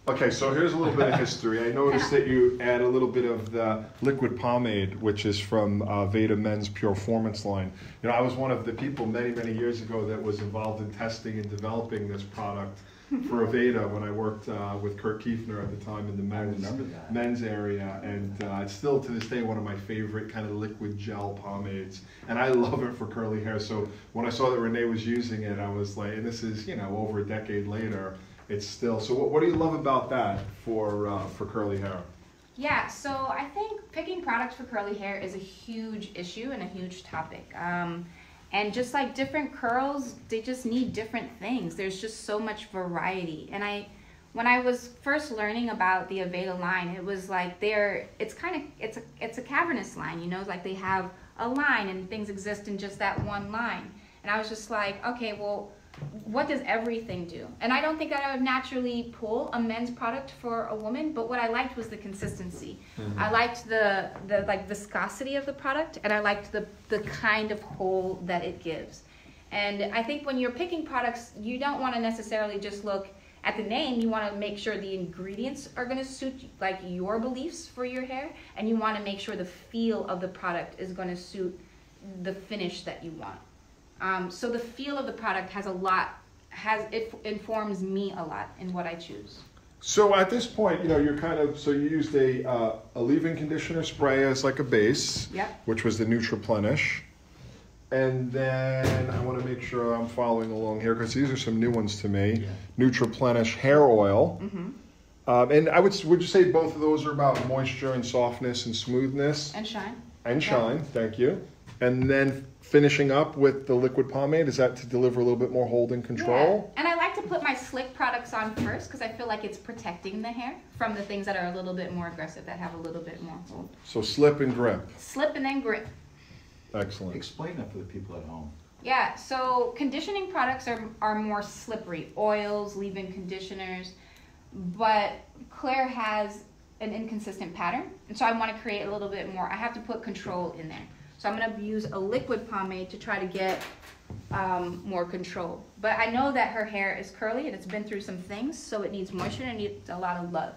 Okay, so here's a little bit of history. I noticed that you add a little bit of the liquid pomade, which is from Aveda Men's Pure Formance line. You know, I was one of the people many years ago that was involved in testing and developing this product for Aveda when I worked with Kurt Kiefner at the time in the men's area, and it's still to this day one of my favorite kind of liquid gel pomades, and I love it for curly hair. So when I saw that Renee was using it, I was like, and this is, you know, over a decade later, it's still. So what do you love about that for curly hair? Yeah, so I think picking products for curly hair is a huge issue and a huge topic. And just like different curls, they just need different things. There's just so much variety. And when I was first learning about the Aveda line, it was like it's a cavernous line, you know, like they have a line and things exist in just that one line. And I was just like, okay, well, what does everything do? And I don't think that I would naturally pull a men's product for a woman, but what I liked was the consistency. I liked the like viscosity of the product, and I liked the kind of hold that it gives. And I think when you're picking products, you don't want to necessarily just look at the name. You want to make sure the ingredients are going to suit like your beliefs for your hair, and you want to make sure the feel of the product is going to suit the finish that you want. So the feel of the product it informs me a lot in what I choose. So at this point, you know, you used a leave-in conditioner spray as like a base, which was the Nutri. And then I want to make sure I'm following along here, because these are some new ones to me. Nutri hair oil. And would you say both of those are about moisture and softness and smoothness? And shine. And shine, thank you. And then finishing up with the liquid pomade, is that to deliver a little bit more hold and control? Yeah. And I like to put my slick products on first, because I feel like it's protecting the hair from the things that are a little bit more aggressive, that have a little bit more hold. So slip and grip. Slip and then grip. Excellent. Explain that for the people at home. Yeah, so conditioning products are more slippery. Oils, leave-in conditioners. But Claire has an inconsistent pattern, and so I want to create a little bit more. I have to put control in there. So I'm going to use a liquid pomade to try to get more control. But I know that her hair is curly and it's been through some things, so it needs moisture and it needs a lot of love.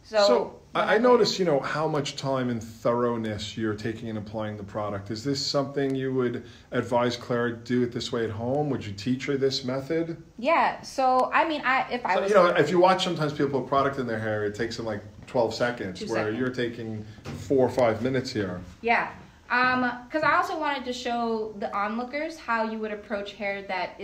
So I notice, you know, how much time and thoroughness you're taking in applying the product. Is this something you would advise Claire to do it this way at home? Would you teach her this method? Yeah. So I mean, if you watch sometimes people put product in their hair, it takes them like 12 seconds, where you're taking 4 or 5 minutes here. Yeah. Because I also wanted to show the onlookers how you would approach hair that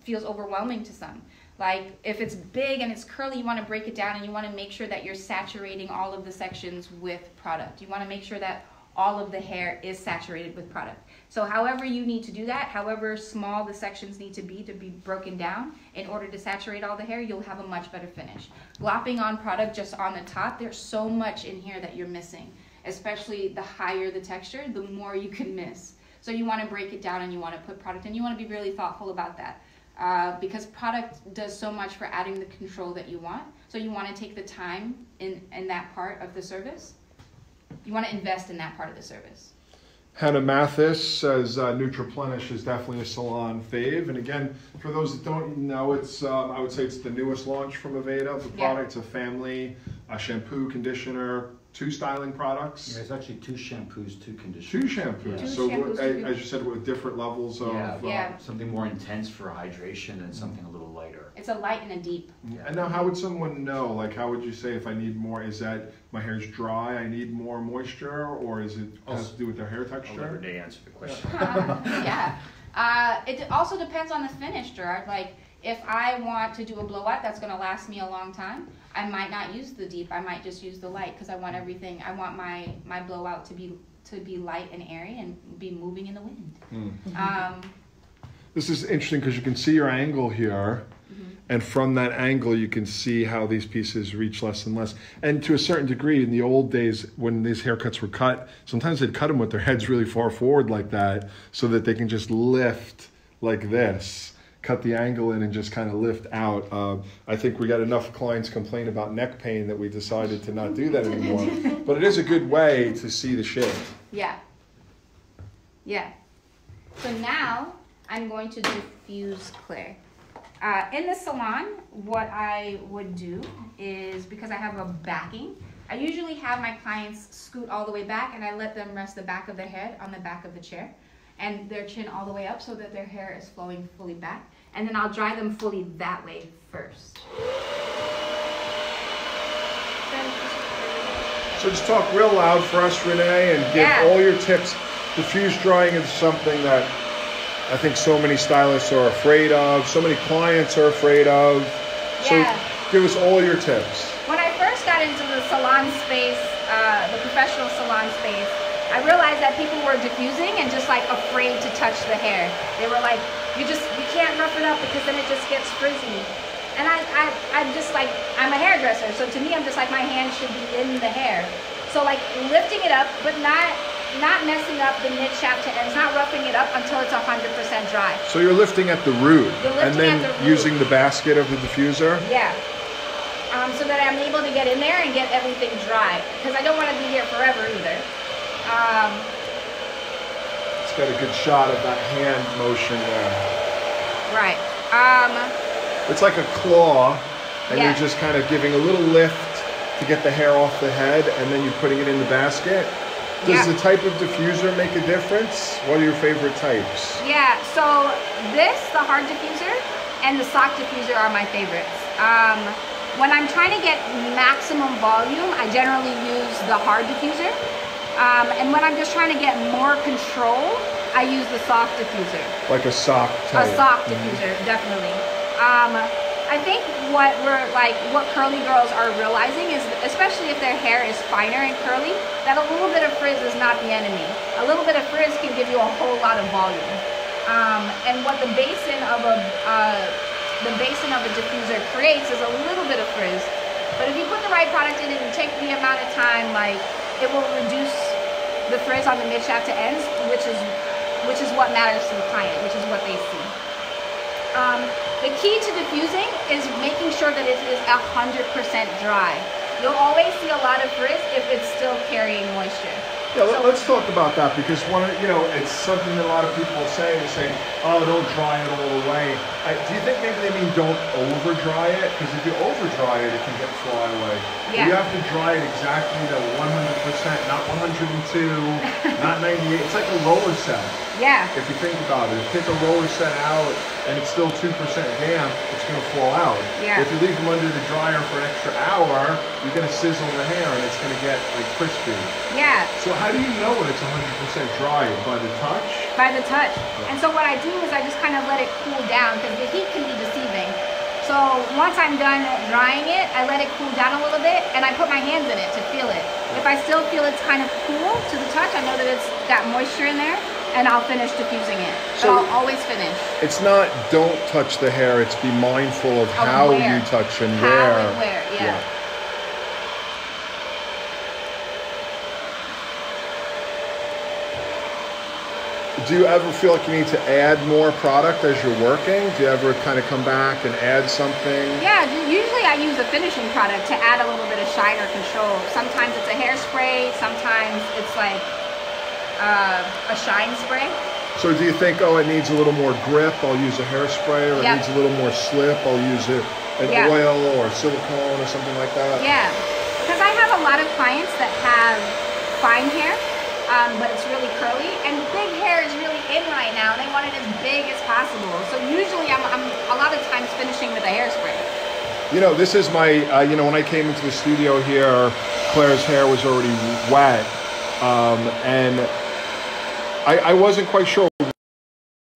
feels overwhelming to some. Like if it's big and it's curly, you want to break it down and you want to make sure that you're saturating all of the sections with product. You want to make sure that all of the hair is saturated with product. So however you need to do that, however small the sections need to be broken down in order to saturate all the hair, you'll have a much better finish. Glopping on product just on the top, there's so much in here that you're missing. Especially the higher the texture, the more you can miss. So you want to break it down and you want to put product in. You want to be really thoughtful about that. because product does so much for adding the control that you want. So you want to take the time in that part of the service. You want to invest in that part of the service. Hannah Mathis says Nutri is definitely a salon fave. And again, for those that don't know, it's I would say it's the newest launch from Aveda. The product's a family, a shampoo, conditioner, 2 styling products. Yeah, it's actually 2 shampoos, 2 conditioners. 2 shampoos. Yeah. So, 2 shampoos, as you said, with different levels of... Something more intense for hydration and something a little lighter. It's a light and a deep. And now, how would someone know? Like, how would you say if I need more? Is that my hair's dry, I need more moisture, or is it has to do with their hair texture? I'll let Renee answer the question. It also depends on the finish, Gerard. Like, if I want to do a blowout that's going to last me a long time, I might not use the deep. I might just use the light because I want everything. I want my blowout to be light and airy and be moving in the wind. This is interesting because you can see your angle here, and from that angle you can see how these pieces reach less and less. And to a certain degree, in the old days when these haircuts were cut, sometimes they'd cut them with their heads really far forward like that so that they can just lift like this. Cut the angle in and just kind of lift out. I think we got enough clients complain about neck pain that we decided to not do that anymore. But it is a good way to see the shape. Yeah. So now I'm going to diffuse clear. In the salon, what I would do is, because I have a backing, I usually have my clients scoot all the way back and I let them rest the back of their head on the back of the chair and their chin all the way up so that their hair is flowing fully back. And then I'll dry them fully that way first. So just talk real loud for us, Renee, and give all your tips. Diffuse drying is something that I think so many stylists are afraid of, so many clients are afraid of. So give us all your tips. When I first got into the salon space, the professional salon space, I realized that people were diffusing and just like afraid to touch the hair. They were like, you can't rough it up because then it just gets frizzy. And I'm just like, I'm a hairdresser, so to me I'm just like, my hand should be in the hair. So like lifting it up, but not messing up the mid shaft to ends, not roughing it up until it's 100% dry. So you're lifting at the root and then the using the basket of the diffuser? Yeah. So that I'm able to get in there and get everything dry. Because I don't want to be here forever either. It's got a good shot of that hand motion there. Right. It's like a claw, and you're just kind of giving a little lift to get the hair off the head, and then you're putting it in the basket. Does the type of diffuser make a difference? What are your favorite types? Yeah, so the hard diffuser, and the sock diffuser are my favorites. When I'm trying to get maximum volume, I generally use the hard diffuser. And when I'm just trying to get more control, I use the soft diffuser. Like a sock type. A sock diffuser, definitely. I think what curly girls are realizing is, especially if their hair is finer and curly, that a little bit of frizz is not the enemy. A little bit of frizz can give you a whole lot of volume. And what the basin of a diffuser creates is a little bit of frizz. But if you put the right product in it and take the amount of time, like, it will reduce the frizz on the mid shaft to ends, which is what matters to the client, which is what they see. The key to diffusing is making sure that it is 100% dry. You'll always see a lot of frizz if it's still carrying moisture. Yeah, let's talk about that, because it's something that a lot of people will say. They say, "Oh, don't dry it all the way." Do you think maybe they mean don't over dry it? Because if you over dry it, it can get fly away. Yeah. You have to dry it exactly to 100%, not 102, not 98. It's like a roller set. Yeah. If you think about it, if you take a roller set out and it's still 2% damp, it's going to fall out. Yeah. If you leave them under the dryer for an extra hour, you're going to sizzle the hair and it's going to get like crispy. Yeah. So how do you know when it's 100% dry? By the touch? By the touch. And so what I do is I just kind of let it cool down, because the heat can be deceiving. So once I'm done drying it, I let it cool down a little bit and I put my hands in it to feel it. If I still feel it's kind of cool to the touch, I know that it's got moisture in there, and I'll finish diffusing it. So I'll always finish. It's not don't touch the hair, it's be mindful of how you touch and where. How and where, yeah. do you ever feel like you need to add more product as you're working? Do you ever kind of come back and add something? Yeah, usually I use a finishing product to add a little bit of shine or control. Sometimes it's a hairspray, sometimes it's like a shine spray. So do you think, oh, it needs a little more grip, I'll use a hairspray, or it needs a little more slip, I'll use an oil or silicone or something like that? Yeah, because I have a lot of clients that have fine hair, but it's really curly, and big hair is really in right now. They want it as big as possible. So usually I'm a lot of times finishing with a hairspray. You know, this is my, when I came into the studio here, Claire's hair was already wet, and I wasn't quite sure what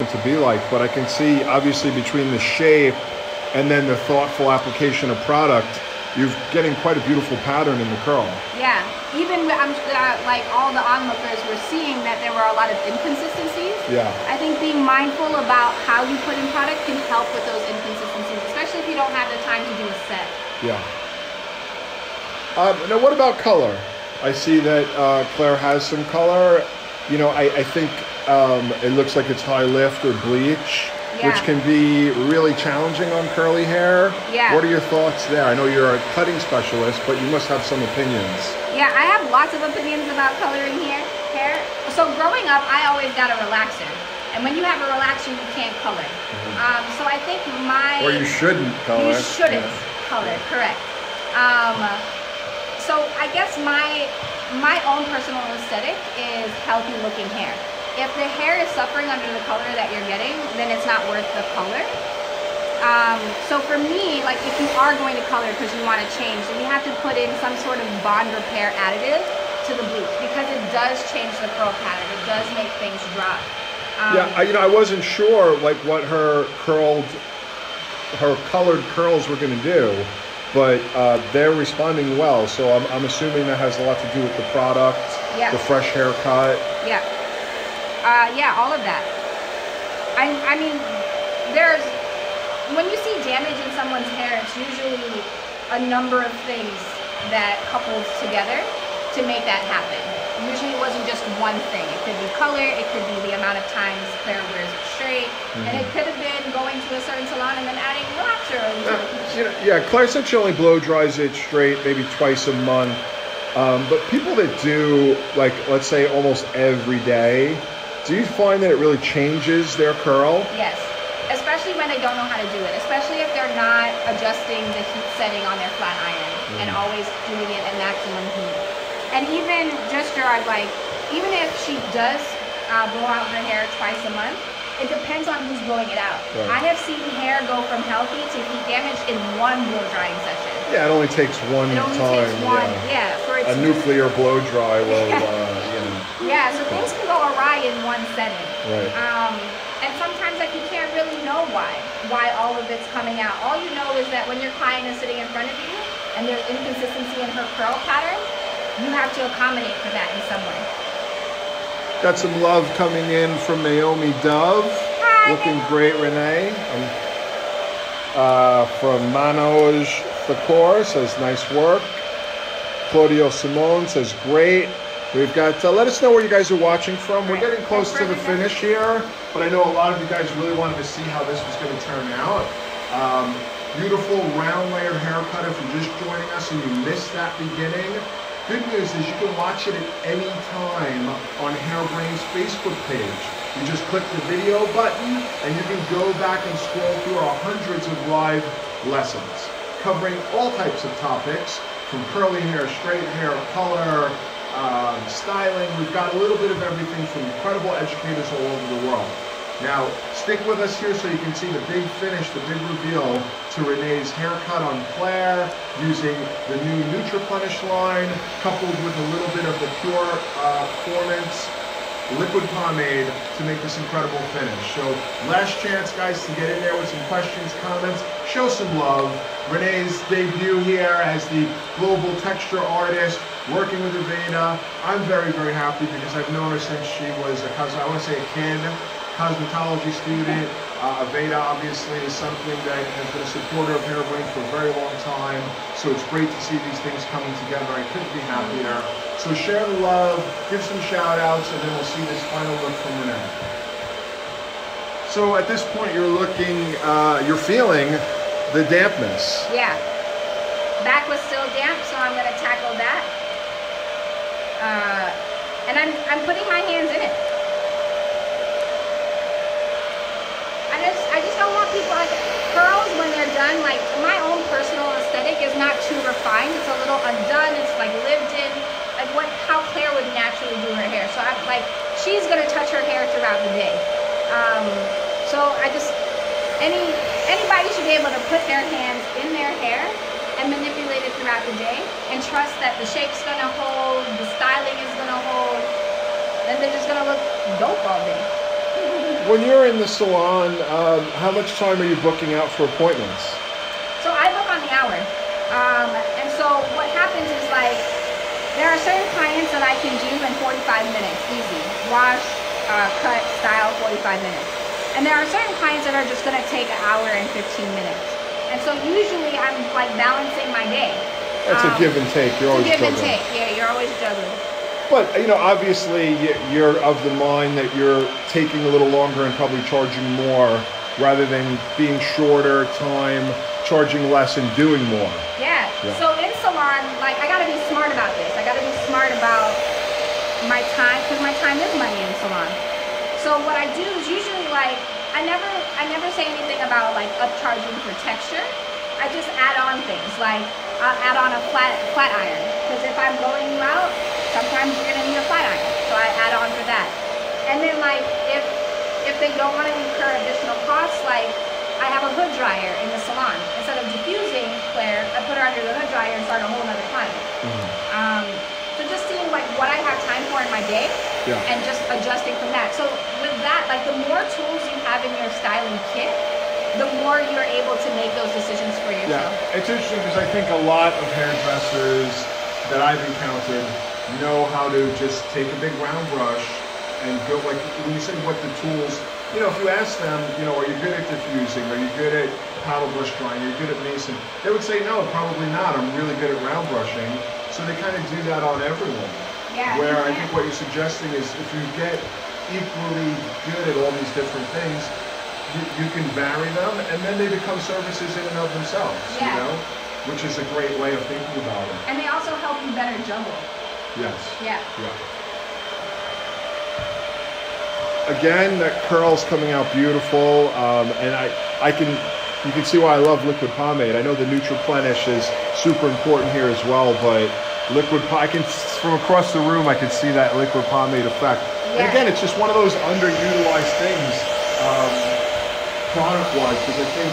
it to be like, but I can see obviously between the shape and then the thoughtful application of product, you're getting quite a beautiful pattern in the curl. Yeah, even like all the onlookers were seeing that there were a lot of inconsistencies. Yeah. I think being mindful about how you put in product can help with those inconsistencies, especially if you don't have the time to do a set. Yeah. Now what about color? I see that Claire has some color. You know, I think it looks like it's high lift or bleach, which can be really challenging on curly hair. Yeah. What are your thoughts there? I know you're a cutting specialist, but you must have some opinions. Yeah, I have lots of opinions about coloring hair. So growing up, I always got a relaxer. And when you have a relaxer, you can't color. So I think Or you shouldn't color. You shouldn't color, correct. So I guess my own personal aesthetic is healthy looking hair. If the hair is suffering under the color that you're getting, then it's not worth the color. So for me, like if you are going to color because you want to change, then you have to put in some sort of bond repair additive to the bleach, because it does change the curl pattern. It does make things drop. I wasn't sure like what her colored curls were going to do. But they're responding well, so I'm assuming that has a lot to do with the product, the fresh haircut. Yeah, all of that. I mean, when you see damage in someone's hair, it's usually a number of things that couples together to make that happen. Usually it wasn't just one thing. It could be color, it could be the amount of times Claire wears it straight, and it could have been going to a certain salon and then adding relaxer. Claire said she only blow dries it straight maybe twice a month. But people that do, like, let's say almost every day, do you find that it really changes their curl? Yes, especially when they don't know how to do it, especially if they're not adjusting the heat setting on their flat iron and always doing it at maximum heat. And even just even if she does blow out her hair twice a month, it depends on who's blowing it out. Right. I have seen hair go from healthy to heat damage in one blow drying session. Yeah, it only takes one time. Takes one, for it a nuclear blow dry will, Yeah, so things can go awry in one setting. Right. And sometimes you can't really know why all of it's coming out. All you know is that when your client is sitting in front of you and there's inconsistency in her curl pattern, you have to accommodate for that in some way. Got some love coming in from Naomi Dove. Hi, looking great, Renee. From Manoj Thakor says nice work. Claudio Simone says great. We've got, let us know where you guys are watching from. We're getting close to the finish here, but I know a lot of you guys really wanted to see how this was going to turn out. Beautiful round layer haircut if you're just joining us and you missed that beginning. Good news is you can watch it at any time on Hairbrain's Facebook page. You just click the video button and you can go back and scroll through our hundreds of live lessons covering all types of topics, from curly hair, straight hair, color, styling. We've got a little bit of everything from incredible educators all over the world. Now, stick with us here so you can see the big finish, the big reveal to Renee's haircut on Claire, using the new Nutri line, coupled with a little bit of the Pure Performance liquid pomade to make this incredible finish. So, last chance, guys, to get in there with some questions, comments, show some love. Renee's debut here as the global texture artist, working with Aveda. I'm very, very happy because I've known her since she was a kid, cosmetology student, Aveda obviously is something that has been a supporter of Hairbrain for a very long time, so it's great to see these things coming together. I couldn't be happier. So share the love, give some shout outs, and then we'll see this final look from Renee. So at this point you're you're feeling the dampness. Yeah. Back was still damp, so I'm gonna tackle that. And I'm putting my hands in it. I just don't want people, like, curls when they're done, like, my own personal aesthetic is not too refined. It's a little undone, it's like lived in, like how Claire would naturally do her hair. So I'm like, she's gonna touch her hair throughout the day. So I just, anybody should be able to put their hands in their hair and manipulate it throughout the day and trust that the shape's gonna hold, the styling is gonna hold, and they're just gonna look dope all day. When you're in the salon, how much time are you booking out for appointments? So I book on the hour. And so what happens is, like, there are certain clients that I can do in 45 minutes, easy. Wash, cut, style, 45 minutes. And there are certain clients that are just gonna take an hour and 15 minutes. And so usually I'm like balancing my day. That's a give and take. You're always juggling. Give and take, yeah, you're always juggling. But, you know, obviously you're of the mind that you're taking a little longer and probably charging more rather than being shorter time, charging less and doing more. Yeah. So in salon, like, I gotta be smart about this. I gotta be smart about my time, because my time is money in salon. So what I do is usually, like, I never say anything about, like, upcharging for texture. I just add on things, like I'll add on a flat iron, because if I'm blowing you out, sometimes you're gonna need a flat iron, so I add on for that. And then, like, if they don't want to incur additional costs, like, I have a hood dryer in the salon. Instead of diffusing Claire, I put her under the hood dryer and start a whole other client. So just seeing, like, what I have time for in my day, and just adjusting from that. So with that, like, the more tools you have in your styling kit, the more you're able to make those decisions for yourself. Yeah, it's interesting because I think a lot of hairdressers that I've encountered know how to just take a big round brush and go, like, when you say what the tools, you know, if you ask them, you know, are you good at diffusing? Are you good at paddle brush drying? Are you good at mason? They would say, no, probably not. I'm really good at round brushing. So they kind of do that on everyone. Yeah. Where I think what you're suggesting is if you get equally good at all these different things, you can vary them, and then they become services in and of themselves, you know, which is a great way of thinking about it. And they also help you better juggle. Yes. Yeah. Again, that curl's coming out beautiful, and you can see why I love liquid pomade. I know the Nutri is super important here as well, but from across the room, I can see that liquid pomade effect. Yeah. And again, it's just one of those underutilized things. Product-wise, because I think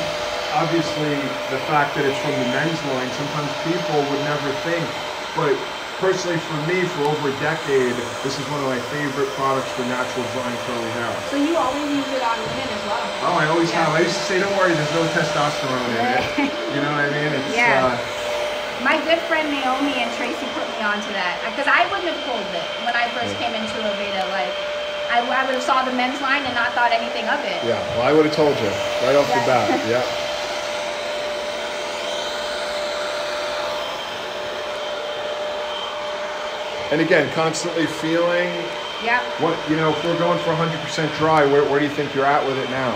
obviously the fact that it's from the men's line, sometimes people would never think, but personally for me, for over a decade, this is one of my favorite products for natural drying curly hair. So you always use it on women as well? Oh, I always have. I used to say, don't worry, there's no testosterone in it. You know what I mean? It's, my good friend Naomi and Tracy put me onto that, because I wouldn't have pulled it when I first came into Aveda. Like, I would have saw the men's line and not thought anything of it. Yeah, well, I would have told you right off the bat. Yeah. And again, constantly feeling. Yeah. What, you know, if we're going for 100% dry, where do you think you're at with it now?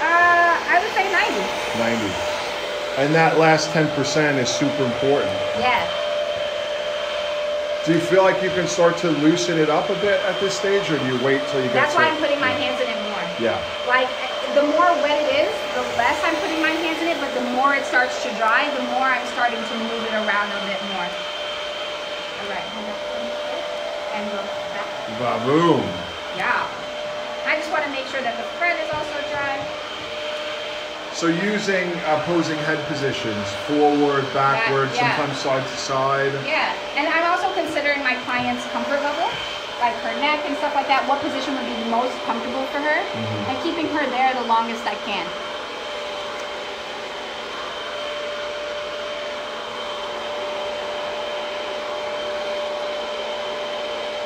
I would say 90. 90. And that last 10% is super important. Yeah. Do you feel like you can start to loosen it up a bit at this stage, or do you wait till you get That's why I'm putting my hands in it more. Yeah. Like, the more wet it is, the less I'm putting my hands in it, but the more it starts to dry, the more I'm starting to move it around a bit more. All right, hold up. And go back. Ba-boom. Yeah. I just want to make sure that the thread is also dry. So using opposing head positions, forward, backward, sometimes side to side. Yeah, and I'm also considering my client's comfort level, like her neck and stuff like that, what position would be the most comfortable for her, and keeping her there the longest I can.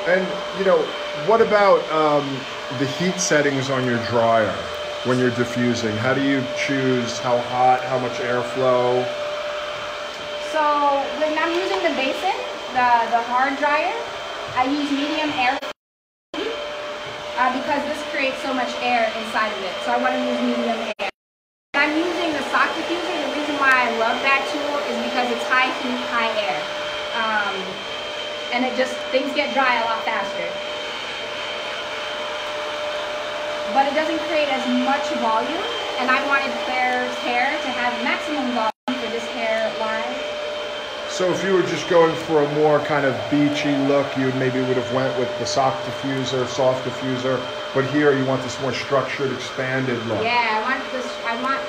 And, you know, what about the heat settings on your dryer? when you're diffusing? How do you choose how hot, how much airflow? So when I'm using the basin, the hard dryer, I use medium air because this creates so much air inside of it. So I want to use medium air. When I'm using the sock diffuser, the reason why I love that tool is because it's high heat, high air. And things get dry a lot faster. But it doesn't create as much volume, and I wanted Claire's hair to have maximum volume for this hairline. So if you were just going for a more kind of beachy look, you maybe would have went with the sock diffuser, soft diffuser, but here you want this more structured, expanded look. Yeah, I want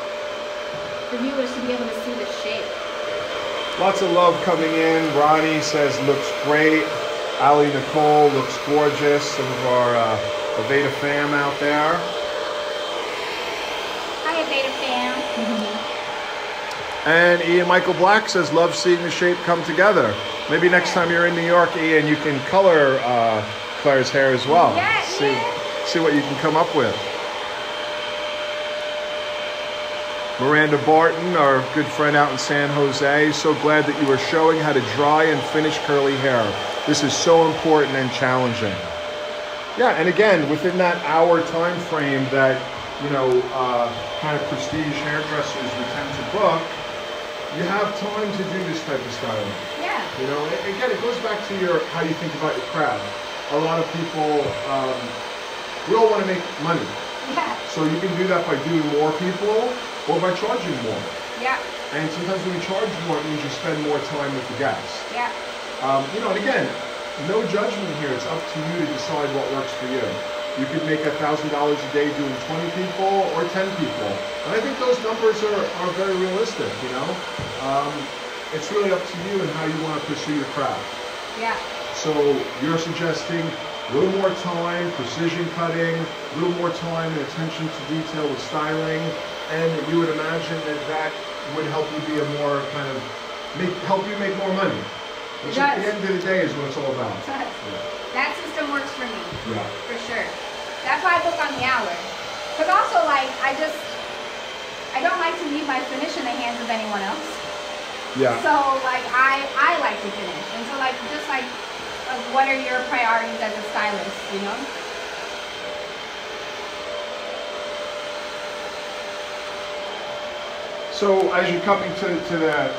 the viewers to be able to see the shape. Lots of love coming in. Ronnie says looks great. Ali Nicole looks gorgeous. Some of our Aveda fam out there. Hi, Aveda fam. And Ian Michael Black says, love seeing the shape come together. Maybe next time you're in New York, Ian, you can color Claire's hair as well. Yeah, see what you can come up with. Miranda Barton, our good friend out in San Jose, so glad that you are showing how to dry and finish curly hair. This is so important and challenging. Yeah, and again, within that hour time frame that, kind of prestige hairdressers we tend to book, you have time to do this type of styling. Yeah. Again, it goes back to how you think about your craft. A lot of people, we all want to make money. Yeah. So you can do that by doing more people or by charging more. Yeah. And sometimes when you charge more, it means you spend more time with the guests. Yeah. And again, no judgment here. It's up to you to decide what works for you. You could make $1,000 a day doing 20 people or 10 people. And I think those numbers are very realistic, It's really up to you and how you want to pursue your craft. Yeah. So you're suggesting a little more time, precision cutting, a little more time and attention to detail with styling, and you would imagine that would help you be a more help you make more money. Which at the end of the day is what it's all about. Yeah. That system works for me. Yeah. For sure. That's why I book on the hour. Because also, I don't like to leave my finish in the hands of anyone else. Yeah. So, I like to finish. And so, what are your priorities as a stylist, So, as you're coming to the,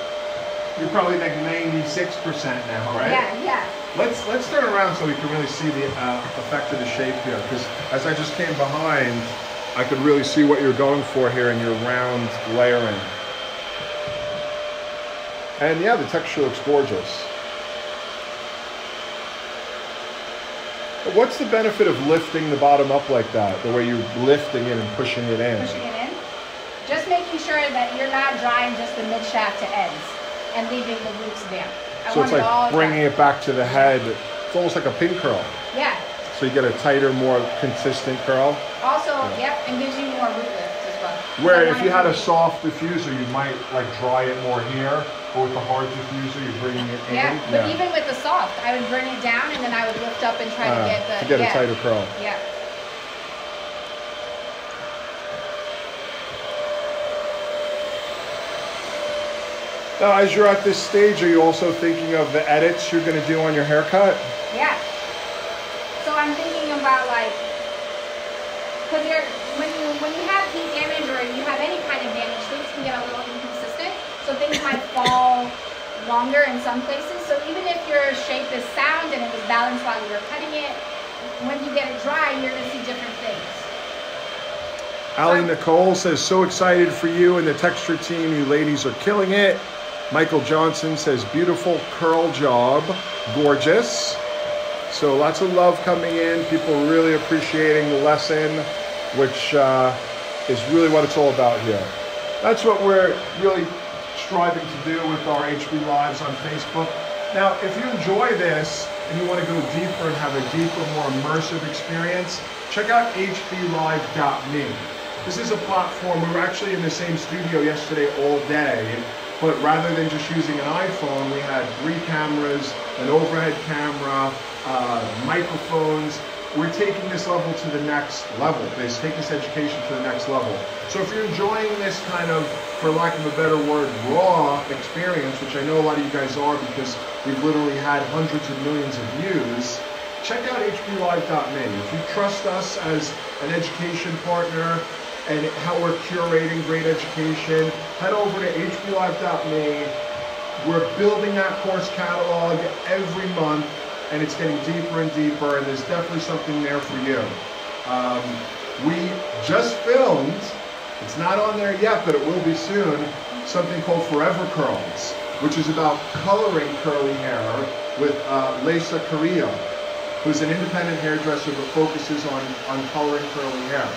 you're probably like 96% now, right? Yeah. Let's turn around so we can really see the effect of the shape here, because as I just came behind, I could really see what you're going for here in your round layering. And yeah, the texture looks gorgeous. But what's the benefit of lifting the bottom up like that, the way you're lifting it and pushing it in? Pushing it in. Just making sure that you're not drying just the mid shaft to ends and leaving the roots damp. So it's like bringing it back to the head. It's almost like a pin curl. Yeah. So you get a tighter, more consistent curl. Also, yep, and gives you more root lift as well. Where if you had a soft diffuser, you might dry it more here, but with the hard diffuser, you're bringing it in. Yeah, but even with the soft, I would bring it down and then I would lift up and try to get a tighter curl. Yeah. Now, as you're at this stage, are you also thinking of the edits you're going to do on your haircut? Yeah. So I'm thinking about because when you have heat damage or you have any kind of damage, things can get a little inconsistent. So things might fall longer in some places. So even if your shape is sound and it was balanced while you were cutting it, when you get it dry, you're going to see different things. Ali Nicole says, so excited for you and the texture team. You ladies are killing it. Michael Johnson says, beautiful curl job. Gorgeous. So lots of love coming in. People really appreciating the lesson, which is really what it's all about here. That's what we're really striving to do with our HB Lives on Facebook. Now, if you enjoy this and you want to go deeper and have a deeper, more immersive experience, check out hblive.me. This is a platform. We were actually in the same studio yesterday all day, but rather than just using an iPhone, we had 3 cameras, an overhead camera, microphones, we're taking this level to the next level. Take this education to the next level. So if you're enjoying this kind of, for lack of a better word, raw experience, which I know a lot of you guys are because we've literally had hundreds of millions of views, check out hblive.me. If you trust us as an education partner and how we're curating great education, head over to hblive.me. We're building that course catalog every month, and it's getting deeper and deeper, and there's definitely something there for you. We just filmed, it's not on there yet, but it will be soon, something called Forever Curls, which is about coloring curly hair with Lesa Carrillo, who's an independent hairdresser but focuses on coloring curly hair.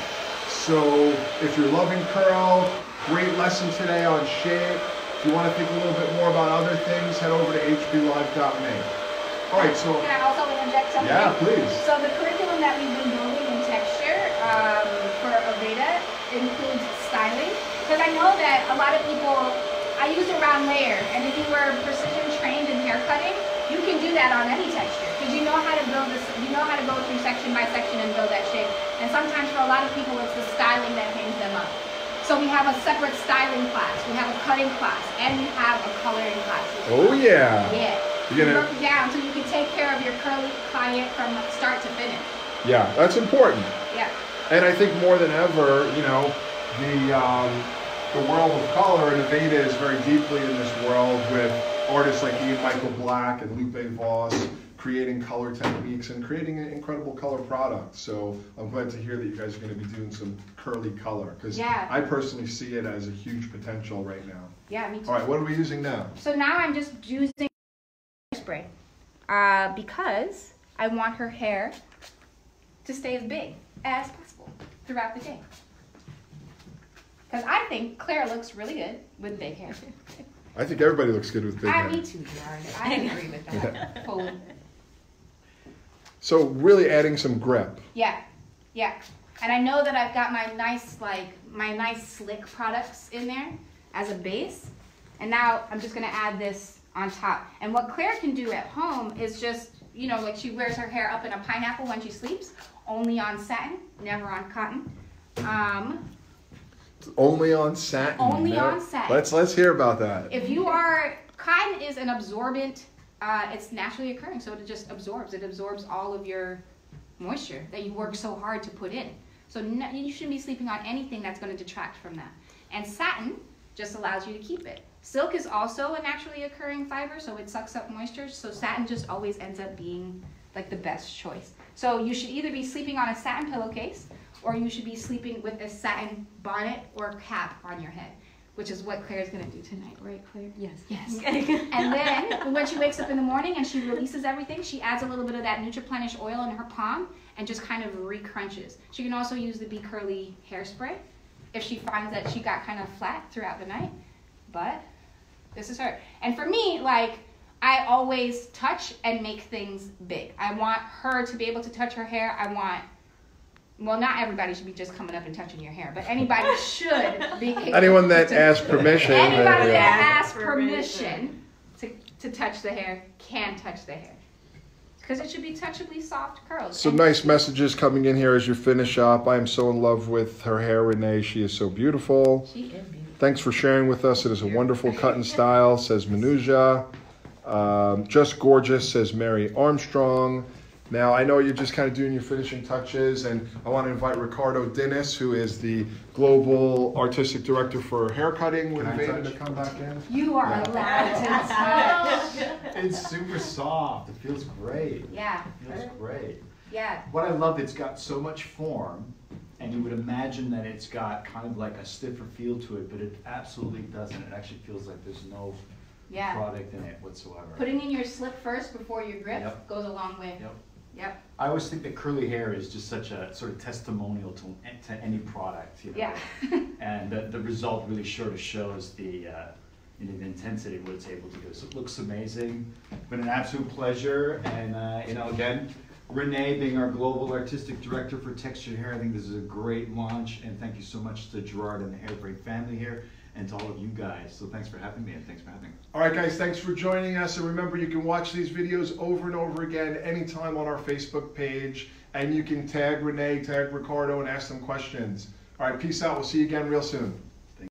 So if you're loving curl, great lesson today on shape. If you want to think a little bit more about other things, head over to hblive.me. All right, so... Can I also interject something? Yeah, please. So the curriculum that we've been building in texture for Aveda includes styling. Because I know that a lot of people, I use a round layer, and if you were precision trained in hair cutting, you can do that on any texture. Because you know how to build this, you know how to go through section by section and build that shape. And sometimes for a lot of people, it's the styling that hangs them up. So we have a separate styling class, we have a cutting class, and we have a coloring class. Oh yeah. Yeah. You broke it down so you can take care of your curly client from start to finish. Yeah, that's important. Yeah. And I think more than ever, you know, the world of color, and Aveda is very deeply in this world with artists like Ian Michael Black and Lupe Voss creating color techniques and creating an incredible color product. So I'm glad to hear that you guys are going to be doing some curly color, because I personally see it as a huge potential right now. Yeah, me too. All right, what are we using now? So now I'm just using spray because I want her hair to stay as big as possible throughout the day. Because I think Claire looks really good with big hair. I think everybody looks good with big hair. Me too, Gerard. I agree with that. Fully. So really adding some grip. Yeah, yeah. And I know that I've got my nice slick products in there as a base. And now I'm just gonna add this on top. And what Claire can do at home is just, you know, like she wears her hair up in a pineapple when she sleeps, only on satin, never on cotton. Only on satin. Only on satin. Let's hear about that. If you are, cotton is an absorbent, it's naturally occurring, so it just absorbs. It absorbs all of your moisture that you work so hard to put in. So you shouldn't be sleeping on anything that's going to detract from that. And satin just allows you to keep it. Silk is also a naturally occurring fiber, so it sucks up moisture. So satin just always ends up being like the best choice. So you should either be sleeping on a satin pillowcase, or you should be sleeping with a satin bonnet or cap on your head, which is what Claire's gonna do tonight, right, Claire? Yes. Yes. And then when she wakes up in the morning and she releases everything, she adds a little bit of that Nutri oil in her palm and just kind of re-crunches. She can also use the Be Curly hairspray if she finds that she got kind of flat throughout the night. But this is her. And for me, like, I always touch and make things big. I want her to be able to touch her hair. I want, well, not everybody should be just coming up and touching your hair, but anybody should be able anyone that asks permission. Anybody that asks permission to touch the hair can touch the hair. Because it should be touchably soft curls. Some nice messages coming in here as you finish up. I am so in love with her hair, Renee. She is so beautiful. She is beautiful. Thanks for sharing with us. It is a wonderful cut and style, says Manuja. Just gorgeous, says Mary Armstrong. Now, I know you're just kind of doing your finishing touches, and I want to invite Ricardo Dinnis, who is the Global Artistic Director for Haircutting with Aveda, to come back in. You are allowed to touch. It's super soft. It feels great. Yeah. It feels great. Yeah. What I love, it's got so much form, and you would imagine that it's got kind of like a stiffer feel to it, but it absolutely doesn't. It actually feels like there's no product in it whatsoever. Putting in your slip first before your grip goes a long way. Yep. I always think that curly hair is just such a sort of testimonial to any product, you know. Yeah. And the result really sort of shows the intensity of what it's able to do. So it looks amazing. It's been an absolute pleasure. And you know, again, Renee being our global artistic director for textured hair, I think this is a great launch. And thank you so much to Gerard and the Hairbrain family here. and to all of you guys. So thanks for having me, and thanks for having me. All right, guys, thanks for joining us. And remember, you can watch these videos over and over again anytime on our Facebook page. And you can tag Renee, tag Ricardo, and ask them questions. All right, peace out. We'll see you again real soon.